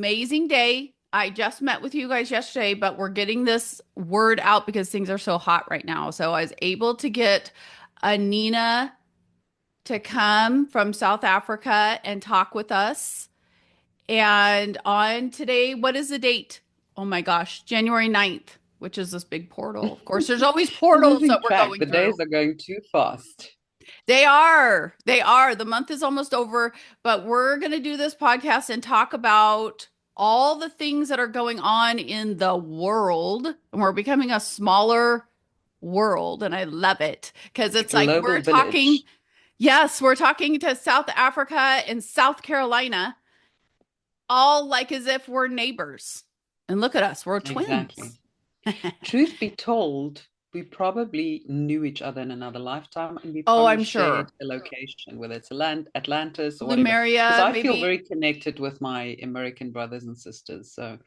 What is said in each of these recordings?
amazing day. I just met with you guys yesterday, but we're getting this word out because things are so hot right now. So I was able to get Anina to come from South Africa and talk with us. And on today, what is the date? Oh my gosh, January 9th, which is this big portal. Of course, there's always portals that Losing we're track. going The through. days are going too fast. They are. They are. The month is almost over, but we're going to do this podcast and talk about all the things that are going on in the world. And we're becoming a smaller world. And I love it because A it's like global we're talking, village. yes, we're talking to South Africa and South Carolina, all like as if we're neighbors. And look at us, we're Exactly. twins. Truth be told, we probably knew each other in another lifetime and we Oh, probably I'm shared sure. a location, whether it's a land, Atlantis or whatever. Because Lumeria, I feel maybe. very connected with my American brothers and sisters. So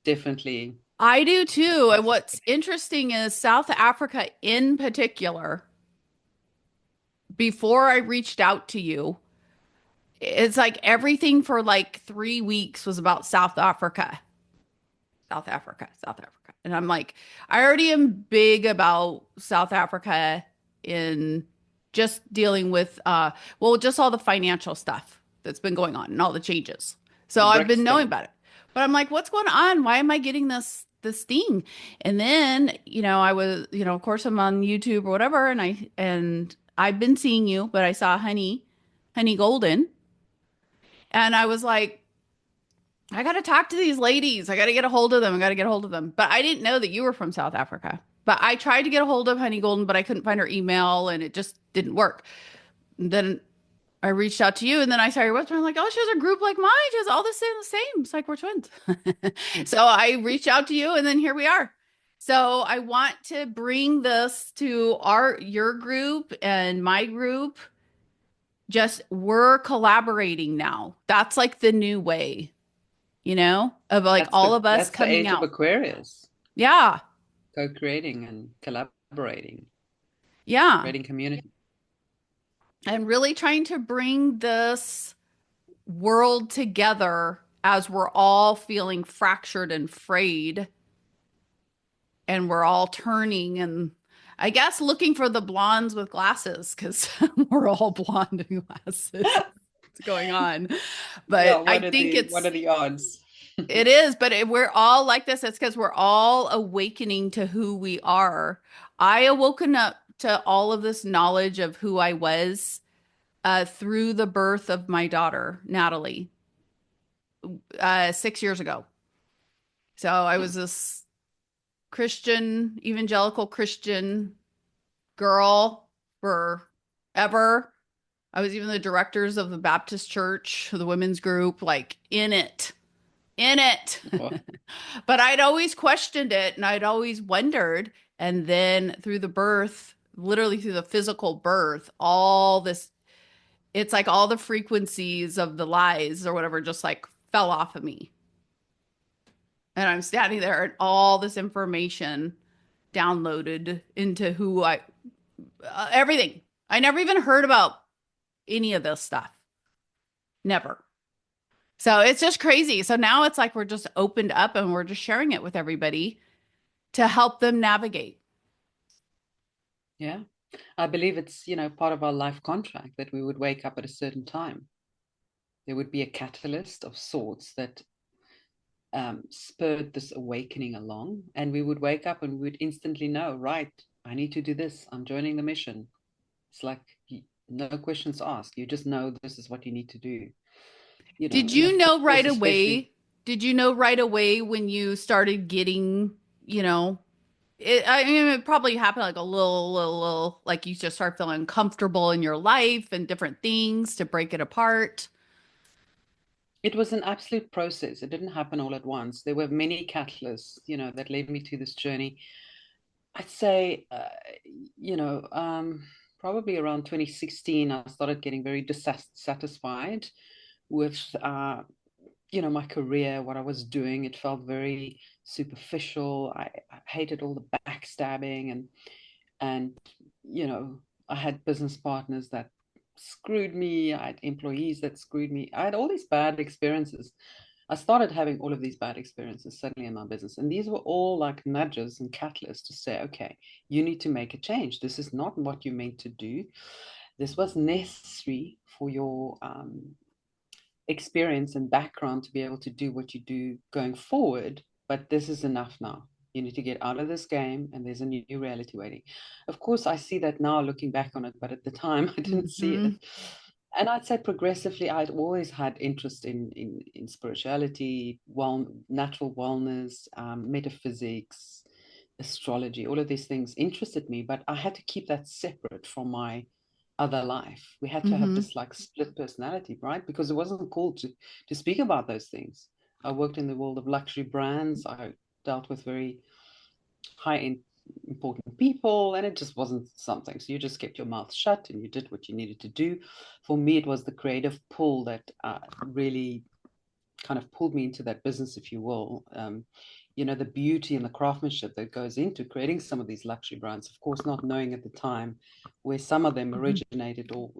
definitely I do too. And that's what's interesting is South Africa in particular, before I reached out to you, it's like everything for like 3 weeks was about South Africa, South Africa, South Africa. And I'm like, I already am big about South Africa in just dealing with well, just all the financial stuff that's been going on and all the changes. So the I've been BRICS knowing thing. about it. But I'm like, what's going on? Why am I getting this thing? And then, I was, of course I'm on YouTube or whatever, and I've been seeing you, but I saw Honey Golden, and I was like, I got to talk to these ladies. I got to get a hold of them. I got to get a hold of them. But I didn't know that you were from South Africa. But I tried to get a hold of Honey Golden, but I couldn't find her email and it just didn't work. And then I reached out to you and then I saw your website. I'm like, oh, she has a group like mine. She has all the same. It's like we're twins. So I reached out to you and then here we are. So I want to bring this to your group and my group. Just we're collaborating now. That's like the new way, of like all of us That's the coming age of out. Aquarius, Yeah. co-creating and collaborating, Yeah. creating community. And really trying to bring this world together as we're all feeling fractured and frayed and we're all turning and I guess looking for the blondes with glasses because we're all blonde and glasses. What's going on? Yeah, But I think what are the odds? it is, but we're all like this. It's because we're all awakening to who we are. I awoken up to all of this knowledge of who I was through the birth of my daughter, Natalie, 6 years ago. So I was this Christian, evangelical Christian girl forever. I was even the directors of the Baptist church, the women's group, like in it. But I'd always questioned it and I'd always wondered. And then through the birth, literally through the physical birth, all this, it's like all the frequencies of the lies or whatever just like fell off of me. And I'm standing there and all this information downloaded into everything. I never even heard about any of this stuff. Never. So it's just crazy. So now it's like we're just opened up and we're just sharing it with everybody to help them navigate. Yeah. I believe it's, part of our life contract that we would wake up at a certain time. There would be a catalyst of sorts that spurred this awakening along, and we would wake up and we would instantly know, right, I need to do this. I'm joining the mission. It's like no questions asked. You just know this is what you need to do. Did And you of know course, right especially away? Did you know right away when you started getting, I mean, it probably happened like a little, like you just start feeling comfortable in your life and different things to break it apart. it was an absolute process. It didn't happen all at once. There were many catalysts, that led me to this journey. I'd say, you know, um, probably around 2016, I started getting very dissatisfied with, my career, what I was doing. It felt very superficial. I hated all the backstabbing and, you know, I had business partners that screwed me. I had employees that screwed me. I had all these bad experiences. I started having all of these bad experiences suddenly in my business. And these were all like nudges and catalysts to say, okay, you need to make a change. This is not what you're meant to do. This was necessary for your experience and background to be able to do what you do going forward. But this is enough now. You need to get out of this game, and there's a new reality waiting. Of course, I see that now looking back on it, but at the time, I didn't see Hmm. it. And I'd say progressively, I'd always had interest in spirituality, natural wellness, metaphysics, astrology. All of these things interested me, but I had to keep that separate from my other life. We had to have Hmm. this like split personality, right? Because it wasn't cool to speak about those things. I worked in the world of luxury brands. I dealt with very high end important people, and it just wasn't something. So you just kept your mouth shut and you did what you needed to do. For me, it was the creative pull that really kind of pulled me into that business, if you will. The beauty and the craftsmanship that goes into creating some of these luxury brands, of course, not knowing at the time where some of them Hmm. originated, or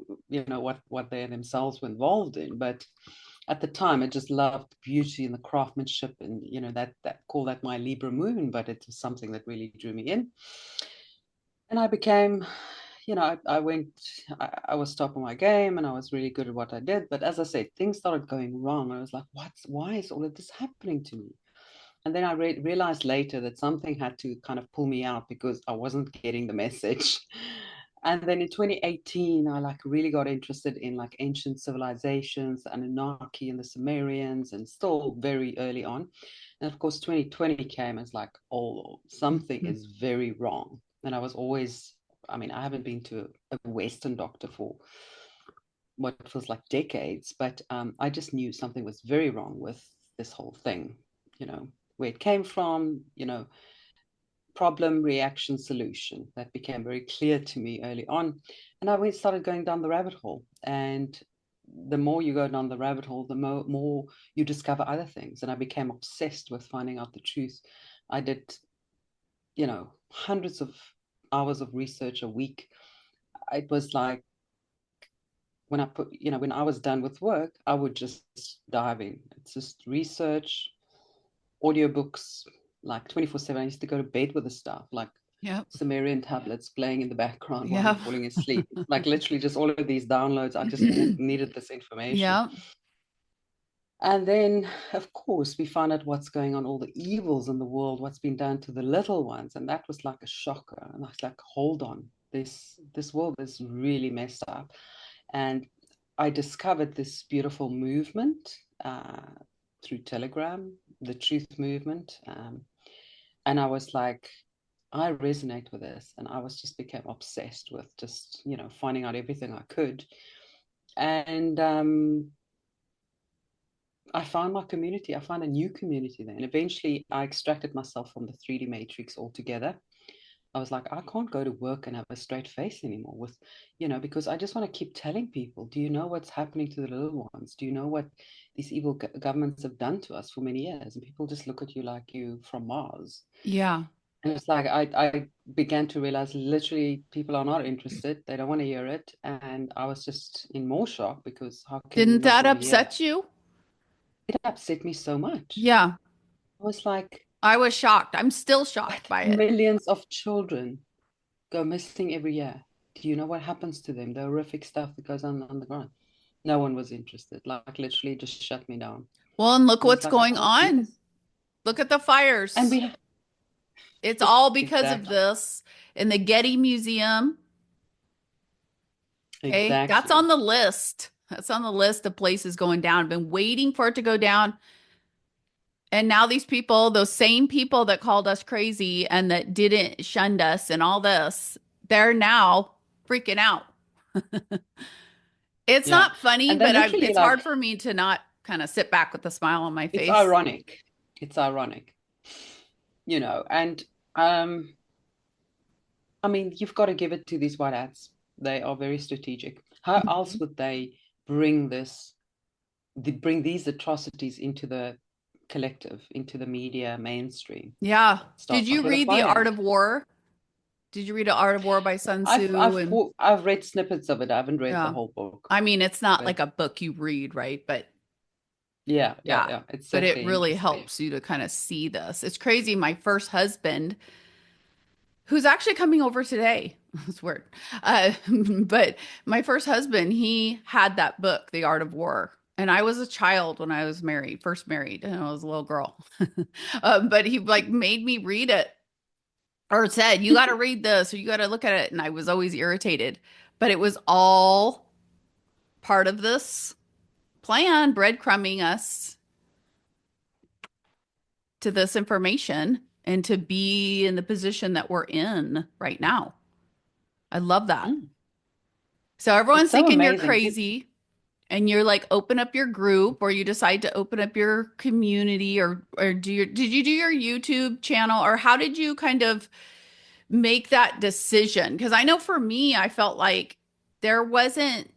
what they themselves were involved in. But at the time, I just loved the beauty and the craftsmanship, and that call that my Libra moon, but it was something that really drew me in. And I became, I went, I was top of my game, and I was really good at what I did. But as I said, things started going wrong. I was like, why is all of this happening to me? And then I realized later that something had to kind of pull me out because I wasn't getting the message. And then in 2018, I like really got interested in like ancient civilizations, the Anunnaki and the Sumerians, and still very early on. And of course, 2020 came as like, oh, something Hmm. is very wrong. And I was always, I mean, I haven't been to a Western doctor for what feels like decades, but I just knew something was very wrong with this whole thing, where it came from, problem, reaction, solution. That became very clear to me early on. And I went started going down the rabbit hole. And the more you go down the rabbit hole, the more you discover other things. And I became obsessed with finding out the truth. I did, hundreds of hours of research a week. It was like when I was done with work, I would just dive in. It's just research, audiobooks, like 24/7. I used to go to bed with the stuff, like Yep. Sumerian tablets playing in the background while I'm Yep. falling asleep. Like literally just all of these downloads. I just needed this information. Yep. And then, of course, we found out what's going on, all the evils in the world, what's been done to the little ones. And that was like a shocker. And I was like, hold on, this world is really messed up. And I discovered this beautiful movement through Telegram, the Truth Movement. And I was like, I resonate with this. And I was just became obsessed with just, finding out everything I could. And I found my community. I found a new community then. And eventually I extracted myself from the 3D matrix altogether. I was like, I can't go to work and have a straight face anymore because I just want to keep telling people, do you know what's happening to the little ones? Do you know what these evil governments have done to us for many years? And people just look at you like you from Mars. Yeah. And it's like I began to realize literally people are not interested. They don't want to hear it. And I was just in more shock because how can you Didn't not that want to hear? upset you? It upset me so much. Yeah. I was like, I was shocked. I'm still shocked by it. millions of children go missing every year. Do you know what happens to them? The horrific stuff that goes on the ground. No one was interested. Like literally just shut me down. Well, and look And I was what's like, I going can't do on. this. Look at the And fires. we It's all because of exactly, this. In the Getty Museum. Okay. That's on exactly. the list. That's on the list of places going down. I've been waiting for it to go down. And now these people, those same people that called us crazy and that didn't shunned us and all this, they're now freaking out. It's Yeah. not funny, And they're but literally it's like, hard for me to not kind of sit back with a smile on my it's face. ironic. It's ironic, and um, I mean, you've got to give it to these white hats. They are very strategic. How else Mhm. would they bring bring these atrocities into the collective, into the media mainstream? Yeah. Start Did you with a read The Art fire. of War? Did you read The Art of War by Sun I've Tzu? I've And I've read snippets of it. I haven't read the yeah, whole book, I mean, it's not but like a book you read, right? But Yeah, yeah, Yeah. yeah. It's But it certainly really interesting. helps you to kind of see this. It's crazy. My first husband, who's actually coming over today. It's weird. But my first husband, he had that book, The Art of War. And I was a child when I was married, first married, and I was a little girl. But he like made me read it or said, you got to read this or you got to look at it. And I was always irritated. But it was all part of this plan, breadcrumbing us to this information and to be in the position that we're in right now. I love that. Mm. So It's everyone's so thinking you're amazing. crazy and you're like open up your group or you decide to open up your community or did you do your YouTube channel or how did you kind of make that decision? Because I know for me, I felt like there wasn't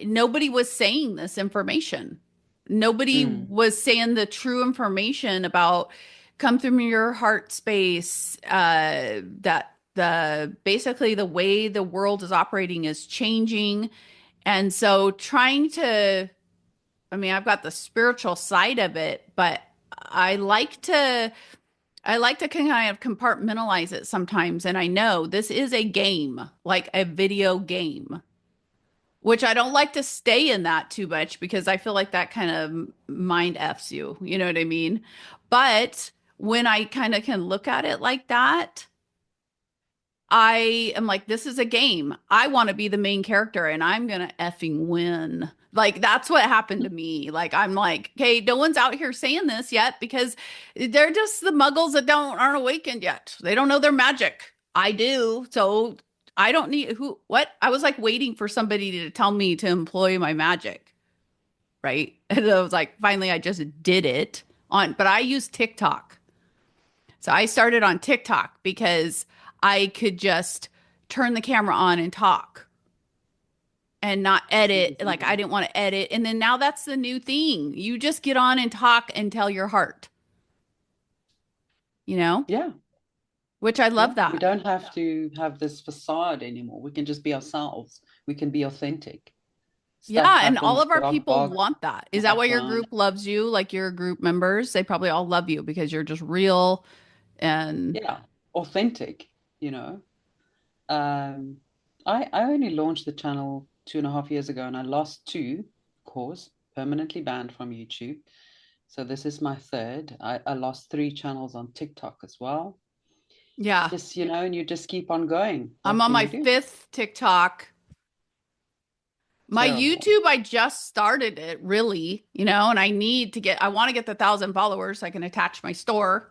nobody was saying this information. Nobody Mm. was saying the true information about come through your heart space, that the basically the way the world is operating is changing. And so trying to, I mean, I've got the spiritual side of it, but I like to I like to kind of compartmentalize it sometimes. And I know this is a game, like a video game, which I don't like to stay in that too much because I feel like that kind of mind F's you. You know what I mean? But when I kind of can look at it like that, I am like, this is a game. I want to be the main character and I'm going to effing win. Like, that's what happened to me. Like, I'm like, okay, no one's out here saying this yet because they're just the muggles that aren't awakened yet. They don't know their magic. I do. So I don't need what? I was like waiting for somebody to tell me to employ my magic. Right. And I was like, finally, I just did it but I use TikTok. So I started on TikTok because I could just turn the camera on and talk and not edit. Like I didn't want to edit. And then now that's the new thing. You just get on and talk and tell your heart, you know, Yeah, which I yeah. love We that. don't have to have this facade anymore. We can just be ourselves. We can be authentic. Stuff Yeah. And all happens, of our dog people barks want that. in Is the that why your background. group loves you? Like your group members, they probably all love you because you're just real and Yeah, authentic, you know. Um, I only launched the channel 2.5 years ago and I lost two, of course, permanently banned from YouTube. So this is my third. I lost three channels on TikTok as well. yeah. Just, and you just keep on going. I'm What on can my you do? fifth TikTok. My Terrible. YouTube, I just started it really, and I want to get the 1,000 followers so I can attach my store.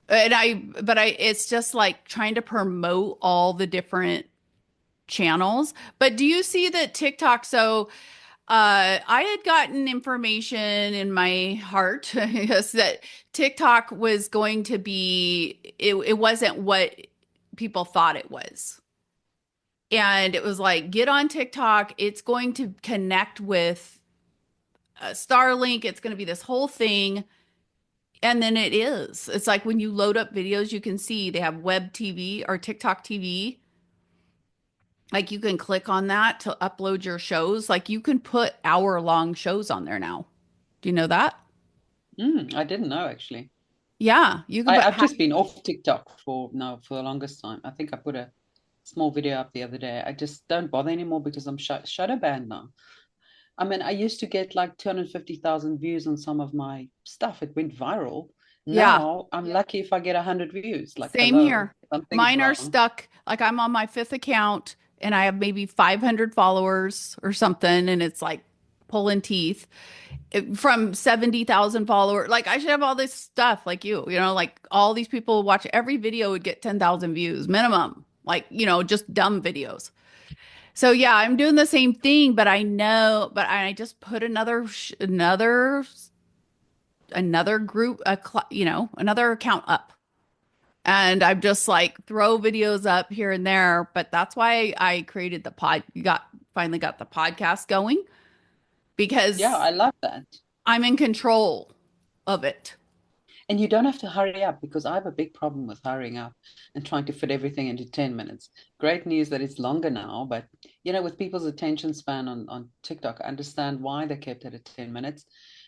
It's just like trying to promote all the different channels. But do you see that TikTok? So, I had gotten information in my heart, yes, that TikTok was going to be, it wasn't what people thought it was. And it was like, get on TikTok. It's going to connect with Starlink. It's going to be this whole thing. And then it is. It's like when you load up videos, you can see they have web TV or TikTok TV. Like you can click on that to upload your shows. Like you can put hour-long shows on there now. Do you know that? I didn't know actually. Yeah, you can put I've just been off TikTok for the longest time. I think I put a small video up the other day. I just don't bother anymore because I'm shadow banned now. I mean, I used to get like 250,000 views on some of my stuff. It went viral. yeah, Now I'm lucky if I get 100 views. Like, same hello, here. something's Mine are wrong. stuck. Like I'm on my fifth account and I have maybe 500 followers or something, and it's like pulling teeth. From 70,000 followers. Like I should have all this stuff like like all these people watch every video would get 10,000 views minimum. Like, just dumb videos. So yeah, I'm doing the same thing, but I know, but I just put another group, another account up. And I'm just like throw videos up here and there, but that's why I created finally got the podcast going Yeah, because I love that. I'm in control of it. And you don't have to hurry up because I have a big problem with hurrying up and trying to fit everything into 10 minutes. Great news that it's longer now, but with people's attention span on TikTok, I understand why they kept it at 10 minutes.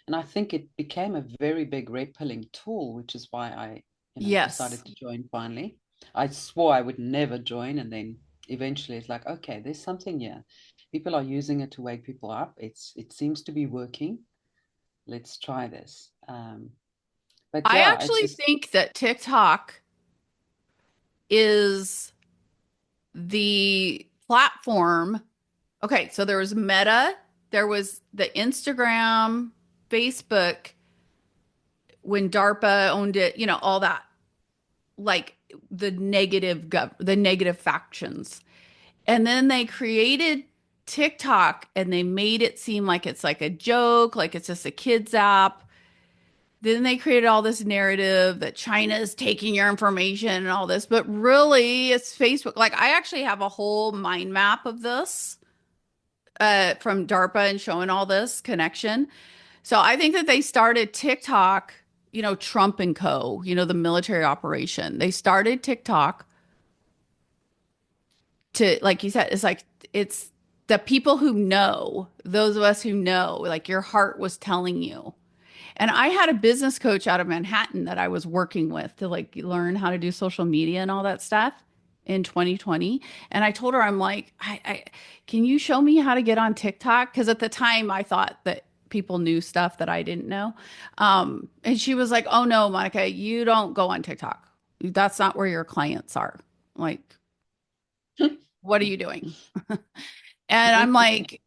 And I think it became a very big red pilling tool, which is why I, Yes. decided to join finally. I swore I would never join, and then eventually it's like, okay, there's something here. People are using it to wake people up. It seems to be working. Let's try this. But I yeah, actually think that TikTok is the platform. Okay, so there was Meta, there was the Instagram, Facebook when DARPA owned it, all that, like the negative factions. And then they created TikTok and they made it seem like it's like a joke, like it's just a kids app. Then they created all this narrative that China is taking your information and all this, but really it's Facebook. Like I actually have a whole mind map of this from DARPA and showing all this connection. So I think that they started TikTok, Trump and Co., the military operation. They started TikTok to, like you said, it's the people who know, those of us who know, like your heart was telling you. And I had a business coach out of Manhattan that I was working with to like learn how to do social media and all that stuff in 2020. And I told her, I'm like, can you show me how to get on TikTok? Because at the time I thought that people knew stuff that I didn't know. And she was like, oh no, Monica, you don't go on TikTok. That's not where your clients are. Like, what are you doing? And I'm like,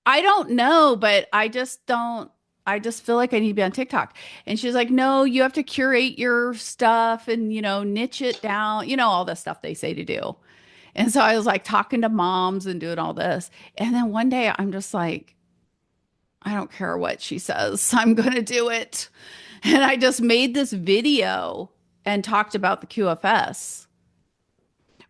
I don't know, but I just don't. I just feel like I need to be on TikTok. And she's like, no, you have to curate your stuff and, niche it down, all the stuff they say to do. And so I was like talking to moms and doing all this. And then one day I'm just like, I don't care what she says. I'm going to do it. And I just made this video and talked about the QFS,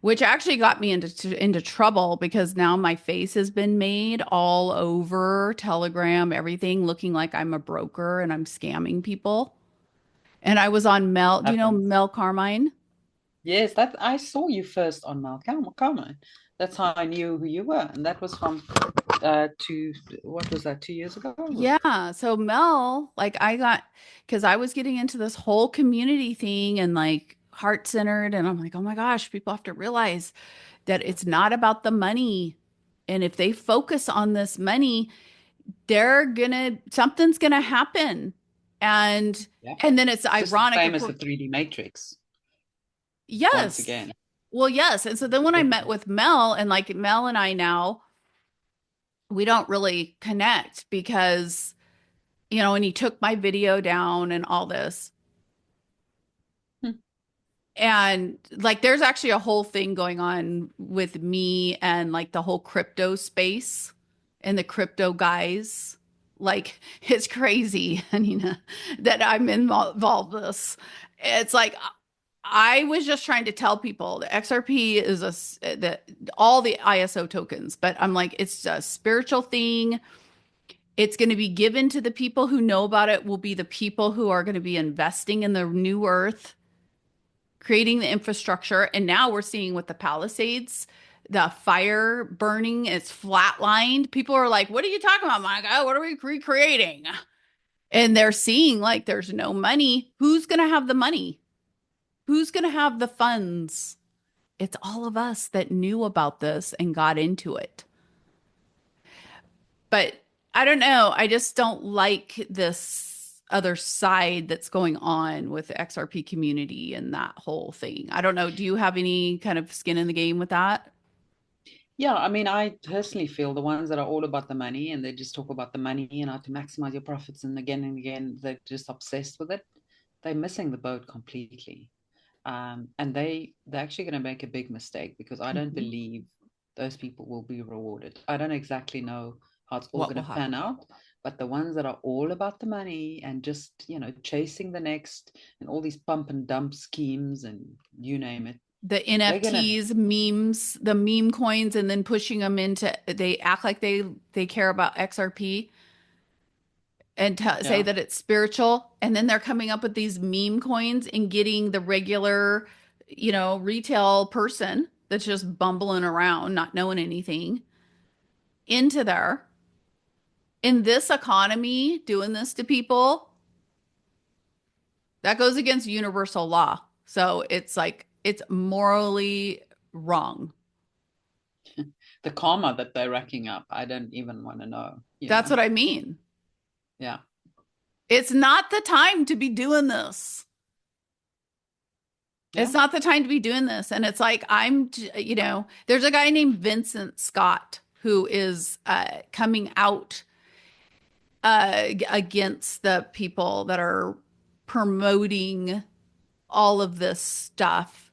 which actually got me into trouble because now my face has been made all over Telegram, everything looking like I'm a broker and I'm scamming people. And I was on Mel. Do you know happens. Mel Carmine? Yes, that I saw you first on Malcolm. That's how I knew who you were, and that was from what was that, 2 years ago? Yeah. So Mel, like I got, because I was getting into this whole community thing and like heart centered. And I'm like, oh my gosh, people have to realize that it's not about the money. And if they focus on this money, something's gonna happen. And Yeah, and then it's just the ironic, same of as course. the 3D Matrix once Yes. again. Well, yes. And so then when I met Definitely. with Mel, and like Mel and I now, we don't really connect because, and he took my video down and all this. Hmm. And like there's actually a whole thing going on with me and like the whole crypto space and the crypto guys. Like it's crazy, Anina, that I'm involved in this. It's like I was just trying to tell people the XRP is that all the ISO tokens, but I'm like it's a spiritual thing. It's going to be given to the people who know about it will be the people who are going to be investing in the new earth, creating the infrastructure. And now we're seeing with the Palisades, the fire burning, it's flatlined. People are like, what are you talking about, Monica? What are we recreating? And they're seeing like there's no money. Who's going to have the money? Who's going to have the funds? It's all of us that knew about this and got into it. But I don't know. I just don't like this other side that's going on with the XRP community and that whole thing. I don't know. Do you have any kind of skin in the game with that? Yeah, I mean, I personally feel the ones that are all about the money and they just talk about the money and how to maximize your profits and again, they're just obsessed with it. They're missing the boat completely. And they're actually going to make a big mistake because I don't Mhm. believe those people will be rewarded. I don't exactly know how it's all What going will to pan happen? out, but the ones that are all about the money and just chasing the next and all these pump and dump schemes and you name it, The they're gonna NFTs, memes, the meme coins, and then pushing them into, they act like they care about XRP and say yeah. that it's spiritual. And then they're coming up with these meme coins and getting the regular, retail person that's just bumbling around, not knowing anything. into there in this economy doing this to people, that goes against universal law. So it's like it's morally wrong. The karma that they're racking up, I don't even want to know, you That's know? what I mean. Yeah. It's not the time to be doing this. It's Yeah. not the time to be doing this. And it's like, there's a guy named Vincent Scott who is coming out against the people that are promoting all of this stuff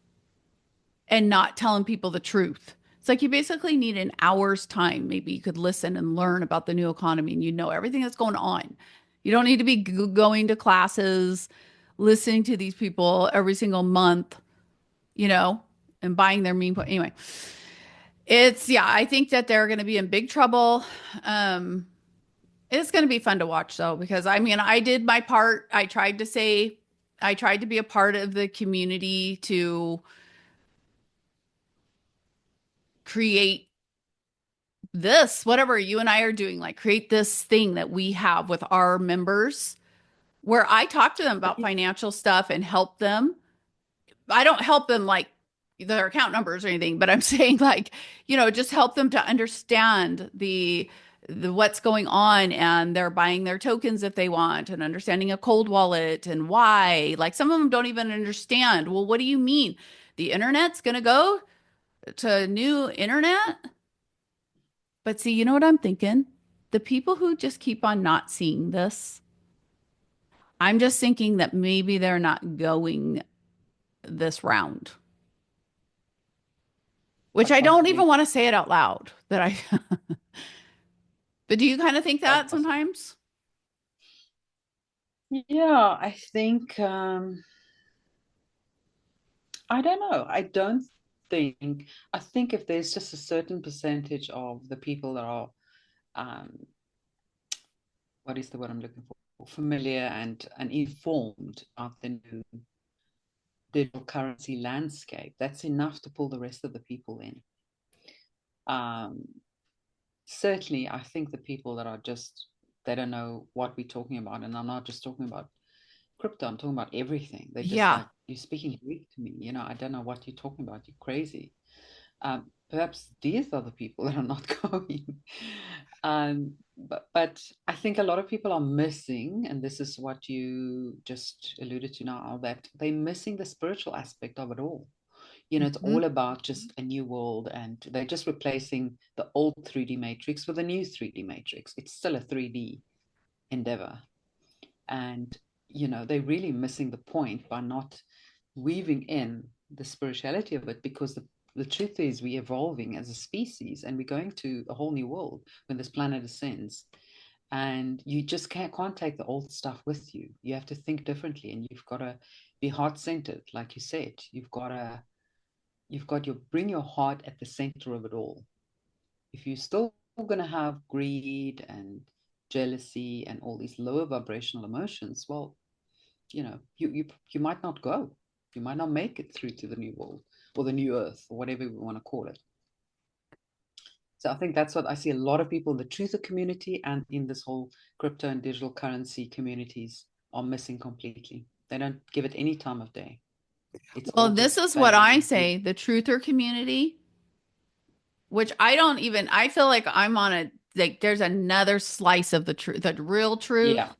and not telling people the truth. It's like you basically need an hour's time. Maybe you could listen and learn about the new economy and you know everything that's going on. You don't need to be going to classes, listening to these people every single month, you know, and buying their meme. Anyway, yeah, I think that they're going to be in big trouble. Um, it's going to be fun to watch though, because I mean, I did my part. I tried to be a part of the community to create this, whatever you and I are doing, like create this thing that we have with our members where I talk to them But about financial stuff and help them. I don't help them like their account numbers or anything, but I'm saying like, just help them to understand the what's going on and they're buying their tokens if they want and understanding a cold wallet and why. Like some of them don't even understand. Well, what do you mean? The internet's going to go to new internet? But see, you know what I'm thinking? The people who just keep on not seeing this, I'm just thinking that maybe they're not going this round, which quite I don't even possibly. want to say it out loud that I, but do you kind of think Quite that possibly. sometimes? Yeah, I think I don't know. Think I think if there's just a certain percentage of the people that are um what is the word I'm looking for? Familiar and informed of the new digital currency landscape, that's enough to pull the rest of the people in. Um, Certainly, I think the people that are just they don't know what we're talking about, and I'm not just talking about crypto. I'm talking about everything. They're just Yeah. like, you're speaking Greek to me. I don't know what you're talking about. You're crazy. Perhaps these are the people that are not going. But I think a lot of people are missing, and this is what you just alluded to now, that they're missing the spiritual aspect of it all. It's Hmm. all about just a new world, and they're just replacing the old 3D matrix with a new 3D matrix. It's still a 3D endeavor. And, they're really missing the point by not weaving in the spirituality of it, because the truth is we're evolving as a species and we're going to a whole new world when this planet ascends. And you just can't take the old stuff with you. You have to think differently, and you've got to be heart centered, like you said. You've got your bring your heart at the center of it all. If you're still going to have greed and jealousy and all these lower vibrational emotions, well, you might not go. You might not make it through to the new world or the new earth or whatever we want to call it. So I think that's what I see a lot of people in the truther community and in this whole crypto and digital currency communities are missing completely. They don't give it any time of day. It's Well, all this just is what fame I and greed. say, the truther community, which I don't even, I feel like I'm on like, there's another slice of the truth, the real truth. Yeah.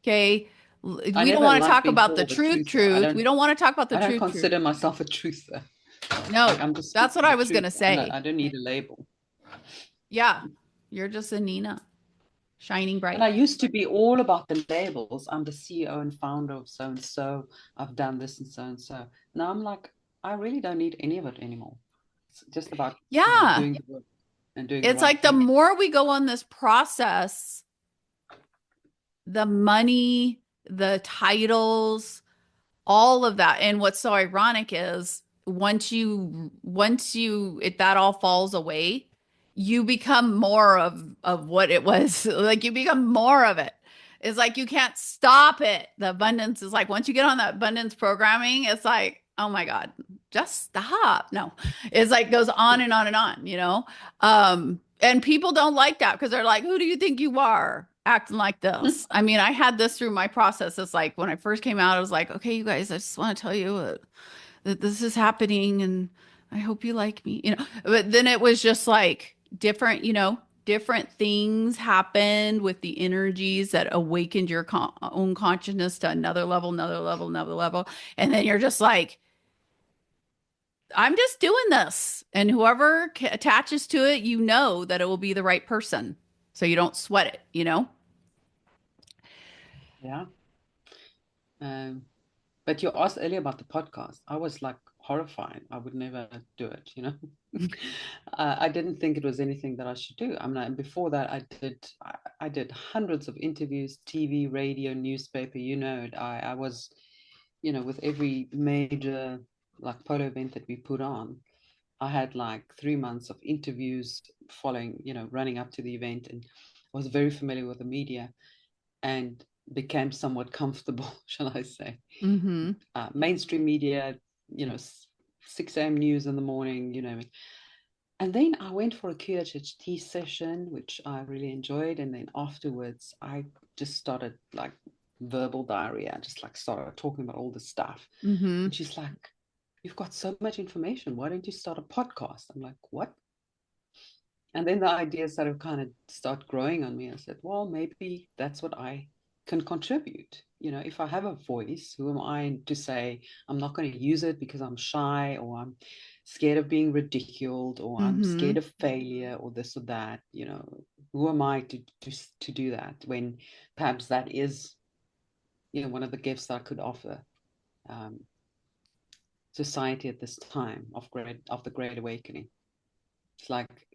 Okay. I We don't never want to like talk being about the called a truth, truther. I truth. We don't don't want to talk about the I don't truth, truth. consider myself a truther. Like No, I'm just that's what speaking I the was going truth. to say. I don't need a label. Yeah. You're just Anina, shining And I bright. used to be all about the labels. I'm the CEO and founder of so and so. I've done this and so and so. Now I'm like, I really don't need any of it anymore. It's just about, Yeah. doing the work and doing the It's right like the thing. more we go on this process, the money, the titles, all of that. And what's so ironic is if that all falls away, you become more of what it was. Like you become more of it. It's like you can't stop it. The abundance is like once you get on that abundance programming, it's like, oh my God, just stop. No. It's like goes on and on and on, you know? And people don't like that because they're like, who do you think you are acting like this? I mean, I had this through my process. It's like when I first came out, I was like, okay, you guys, I just want to tell you that this is happening and I hope you like me, you know. But then it was just like different, different things happened with the energies that awakened your own consciousness to another level, another level, another level. And then you're just like, I'm just doing this. And whoever attaches to it, you know that it will be the right person. So you don't sweat it, you know? Yeah. Um, but you asked earlier about the podcast. I was like horrified. I would never do it, you know. I didn't think it was anything that I should do. I mean, before that, I did hundreds of interviews, TV, radio, newspaper, you know it. I was, you know, with every major like polo event that we put on, I had like 3 months of interviews following, you know, running up to the event, and I was very familiar with the media and became somewhat comfortable, shall I say. Mm-hmm. Mainstream media, you know, 6 a.m. news in the morning, you know. And then I went for a QHHT session, which I really enjoyed. And then afterwards, I just started like verbal diarrhea. I just like started talking about all this stuff. Mm-hmm. And she's like, you've got so much information. Why don't you start a podcast? I'm like, what? And then the ideas sort of kind of start growing on me. I said, well, maybe that's what I can contribute. You know, if I have a voice, who am I to say I'm not going to use it because I'm shy, or I'm scared of being ridiculed, or I'm Mm-hmm. scared of failure, or this or that? You know, who am I to do that when perhaps that is, you know, one of the gifts that I could offer um, society at this time of the Great Awakening. It's like,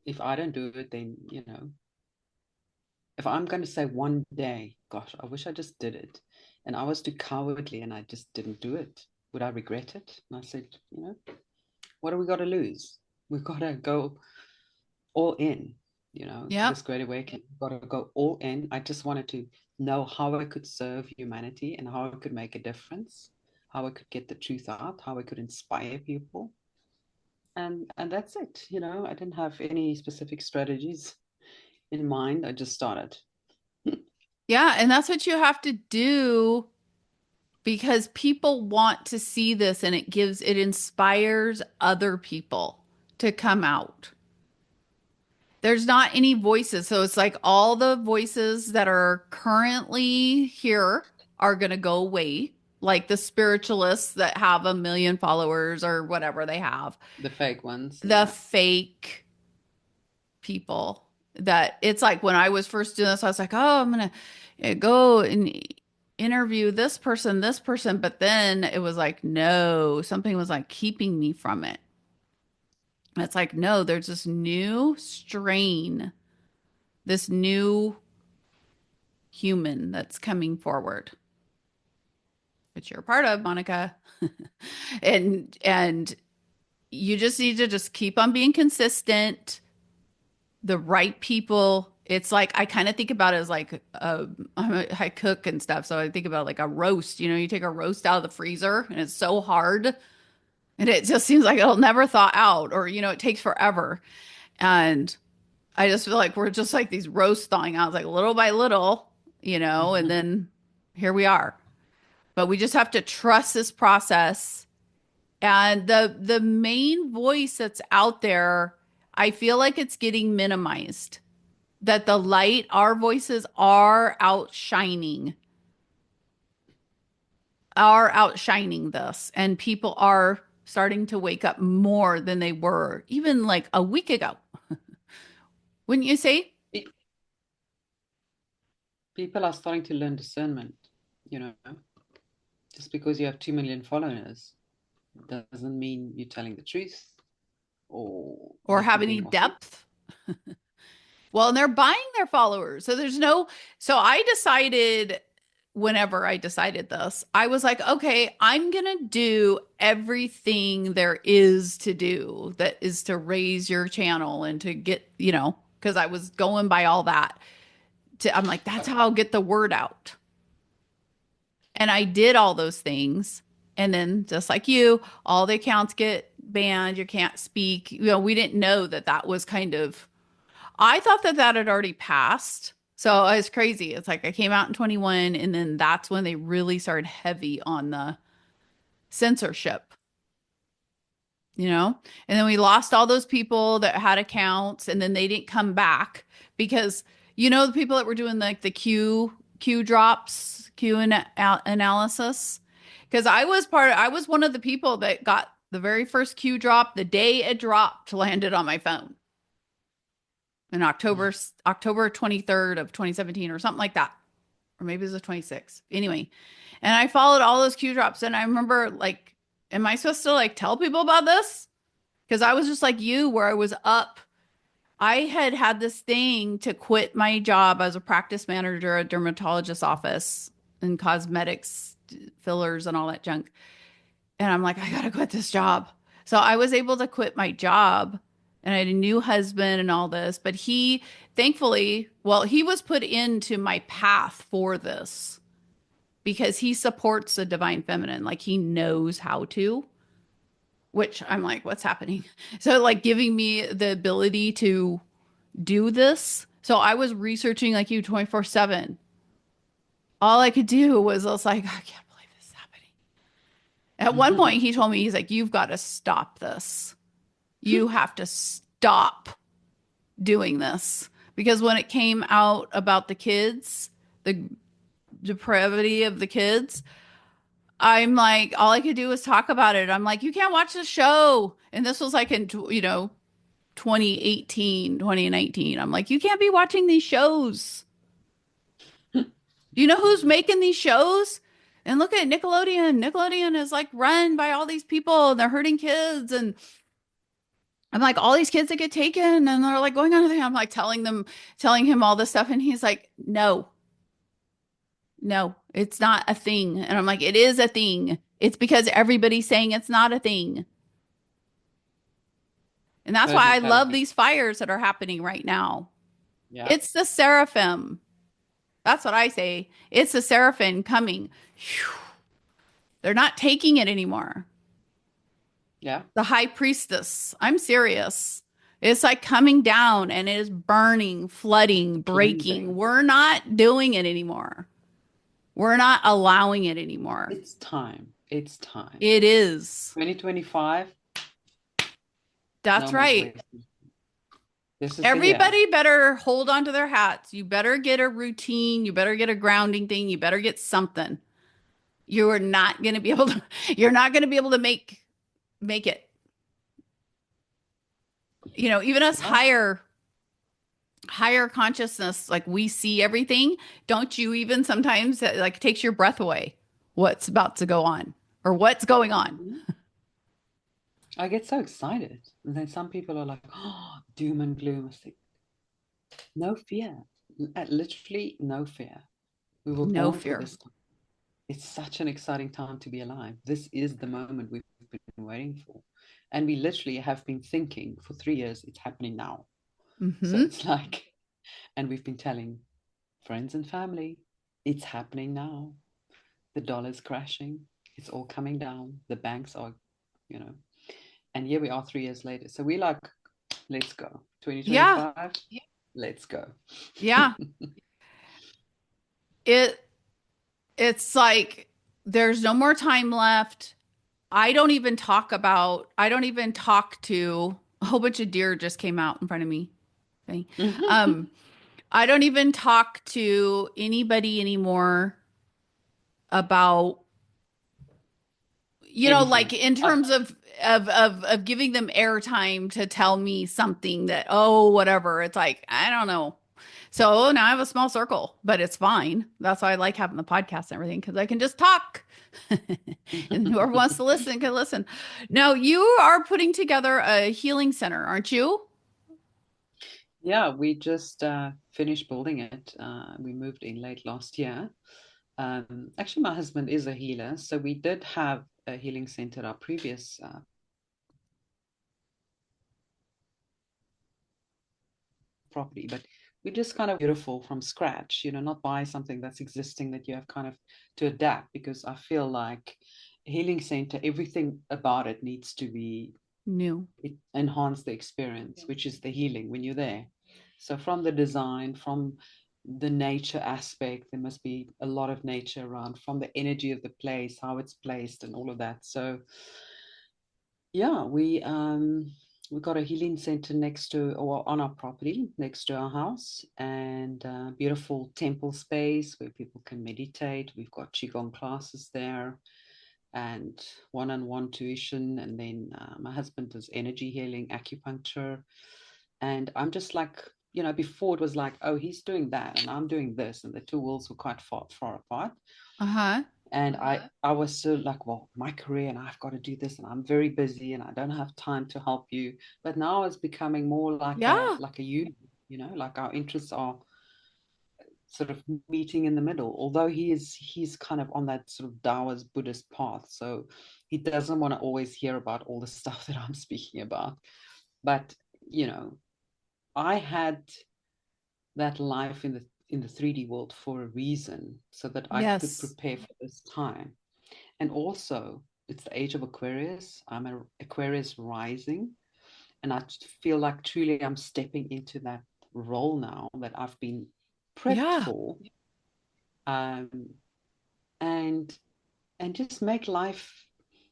if I don't do it, then, you know, if I'm going to say one day, gosh, I wish I just did it, and I was too cowardly and I just didn't do it, would I regret it? And I said, you know, what do we got to lose? We've got to go all in, you know, to Yep. this great awakening. We've got to go all in. I just wanted to know how I could serve humanity and how I could make a difference, how I could get the truth out, how I could inspire people. And that's it. You know, I didn't have any specific strategies in mind. I just started. Yeah. And that's what you have to do because people want to see this and it inspires other people to come out. There's not any voices. So it's like all the voices that are currently here are going to go away, like the spiritualists that have a million followers or whatever they have, The fake ones, the yeah. fake people that it's like when I was first doing this, I was like, oh, I'm going to go and interview this person. But then it was like, no, something was like keeping me from it. It's like, no, there's this new strain, this new human that's coming forward, which you're a part of, Monica. And you just need to just keep on being consistent, the right people. It's like I kind of think about it as like I cook and stuff, so I think about like a roast. You know, you take a roast out of the freezer, and it's so hard, and it just seems like it'll never thaw out, or it takes forever. And I just feel like we're just like these roasts thawing out, like little by little, and then here we are. But we just have to trust this process. And the main voice that's out there, I feel like it's getting minimized. That the light, our voices are outshining this, and people are starting to wake up more than they were even like a week ago. Wouldn't you say? People are starting to learn discernment, you know. Just because you have 2 million followers doesn't mean you're telling the truth or Or that have you're any being authentic. depth? Well, and they're buying their followers. So I decided whenever I decided this, I was like, okay, I'm going to do everything there is to do that is to raise your channel and to get, because I was going by all that. I'm like, that's how I'll get the word out. And I did all those things. And then just like you, all the accounts get banned. You can't speak. We didn't know that that was kind of I thought that that had already passed. So it's crazy. It's like I came out in 21 and then that's when they really started heavy on the censorship, you know? And then we lost all those people that had accounts and then they didn't come back because the people that were doing like the Q drops, analysis. Because I was one of the people that got the very first Q drop the day it dropped landed on my phone in October 23rd of 2017 or something like that. Or maybe it was the 26th. Anyway, and I followed all those Q drops and I remember like, am I supposed to like tell people about this? Because I was just like you, where I was up. I had had this thing to quit my job as a practice manager at a dermatologist's office in cosmetics, fillers, and all that junk. And I'm like, I gotta quit this job. So I was able to quit my job and I had a new husband and all this. But he, thankfully, well, he was put into my path for this because he supports the divine feminine. Like he knows how to, which I'm like, what's happening? So, like, giving me the ability to do this. So I was researching like you 24/7. All I could do was I was like, I can't believe this is happening. At one point, he told me, he's like, you've got to stop this. You have to stop doing this. Because when it came out about the kids, the depravity of the kids, I'm like, all I could do was talk about it. I'm like, you can't watch the show. And this was like in, 2018, 2019. I'm like, you can't be watching these shows. Do you know who's making these shows? And look at Nickelodeon. Nickelodeon is like run by all these people and they're hurting kids. And I'm like, all these kids that get taken and they're like going on. I'm like telling him all this stuff. And he's like, no, no, it's not a thing. And I'm like, it is a thing. It's because everybody's saying it's not a thing. And that's why I love Totally. these fires that are happening right now. Yeah. It's the seraphim. That's what I say. It's the seraphim coming. Phew. They're not taking it anymore. Yeah. The high priestess. I'm serious. It's like coming down and it is burning, flooding, breaking. Cleansing. We're not doing it anymore. We're not allowing it anymore. It's time. It's time. It is. 2025, That's no more right. wasting. This is the year. Everybody better hold on to their hats. You better get a routine. You better get a grounding thing. You better get something. You are not going to be able to, you're not going to be able to make it. Even us Yeah. higher consciousness, like we see everything. Don't you even sometimes like it takes your breath away what's about to go on or what's going on? Mhm. I get so excited. And then some people are like, oh, doom and gloom. I think, no fear. Literally, no fear. We were No born for fear. this time. It's such an exciting time to be alive. This is the moment we've been waiting for. And we literally have been thinking for 3 years, it's happening now. So Mm-hmm. it's like, and we've been telling friends and family, it's happening now. The dollar's crashing. It's all coming down. The banks are, you know, and here we are 3 years later. So we like, let's go. Yeah. 2025, let's go. Yeah. It it's like there's no more time left. I don't even talk to a whole bunch of deer just came out in front of me. Okay. Um, I don't even talk to anybody anymore about, like Anything. in terms of giving them airtime to tell me something that, oh, whatever. It's like, I don't know. So now I have a small circle, but it's fine. That's why I like having the podcast and everything because I can just talk. And whoever wants to listen can listen. Now, you are putting together a healing center, aren't you? Yeah, we just finished building it. We moved in late last year. Actually, my husband is a healer, so we did have a healing center at our previous property, but we just kind of beautiful from scratch, not buy something that's existing that you have kind of to adapt because I feel like a healing center, everything about it needs to be New. it enhance the experience, which is the healing when you're there. So from the design, from the nature aspect, there must be a lot of nature around, from the energy of the place, how it's placed, and all of that. So yeah, we got a healing center next to, or on our property next to our house, and beautiful temple space where people can meditate. We've got qigong classes there, and one-on-one tuition. And then my husband does energy healing, acupuncture, and I'm just like, before it was like, oh, he's doing that and I'm doing this, and the two worlds were quite far apart. Uh-huh. And I was so like, well, my career, and I've got to do this, and I'm very busy and I don't have time to help you. But now it's becoming more like a Yeah. union, like our interests are sort of meeting in the middle. Although he's kind of on that sort of Taoist Buddhist path, so he doesn't want to always hear about all the stuff that I'm speaking about. But you know, I had that life in the 3D world for a reason, so that I could Yes. prepare for this time. And also, it's the age of Aquarius. I'm an Aquarius rising, and I feel like truly I'm stepping into that role now that I've been prepped Yeah. for, um, and just make life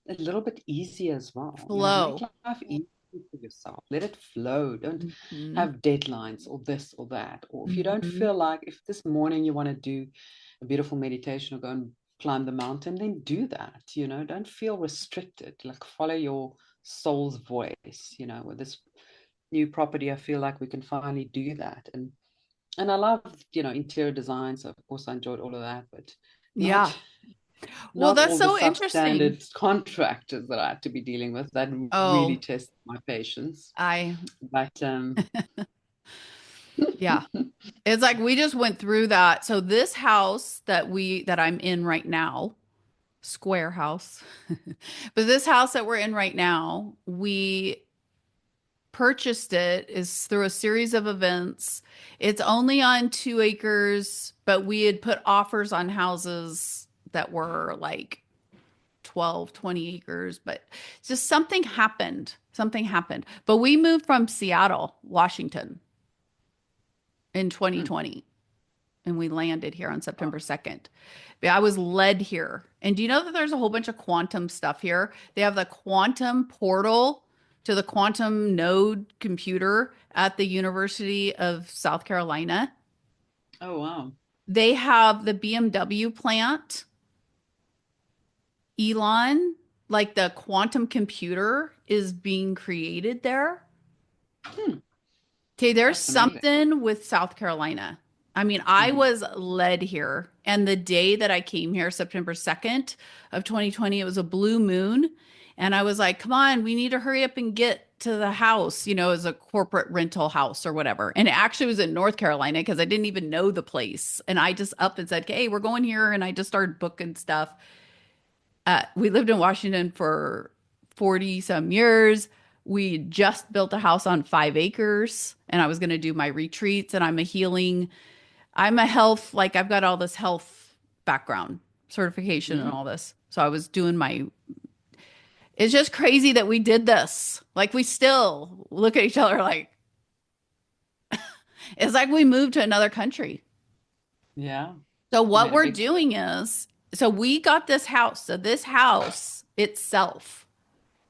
a little bit easier as well. Make Flow. life easy for yourself. Let it flow. Don't Hmm. have deadlines or this or that. Or if you don't Hmm. feel like, if this morning you want to do a beautiful meditation or go and climb the mountain, then do that. Don't feel restricted. Like, follow your soul's voice. With this new property, I feel like we can finally do that. And I love, interior design. So of course I enjoyed all of that, but Yeah. not Well, not that's all the so interesting. substandard contractors that I had to be dealing with. That really Oh, tested my patience. I, But yeah. It's like we just went through that. So this house that I'm in right now, square house. But this house that we're in right now, we purchased it is through a series of events. It's only on 2 acres, but we had put offers on houses that were like 12, 20 acres, but just something happened. Something happened. But we moved from Seattle, Washington in hmm, 2020 and we landed here on wow. September 2nd. But I was led here. And do you know that there's a whole bunch of quantum stuff here? They have the quantum portal to the quantum node computer at the University of South Carolina. Oh wow. They have the BMW plant, Elon, like the quantum computer is being created there. Hmm, Okay, there's that's amazing. something with South Carolina. I mean, I Hmm. was led here, and the day that I came here, September 2nd of 2020, it was a blue moon. And I was like, come on, we need to hurry up and get to the house, as a corporate rental house or whatever. And it actually was in North Carolina because I didn't even know the place. And I just up and said, hey, we're going here. And I just started booking stuff. We lived in Washington for 40 some years. We just built a house on 5 acres and I was going to do my retreats and I'm a health, like I've got all this health background certification and Hmm. all this. So I was doing it's just crazy that we did this. Like we still look at each other like, it's like we moved to another country. Yeah, So you what made a we're big switch. doing is, so we got this house. So this house itself,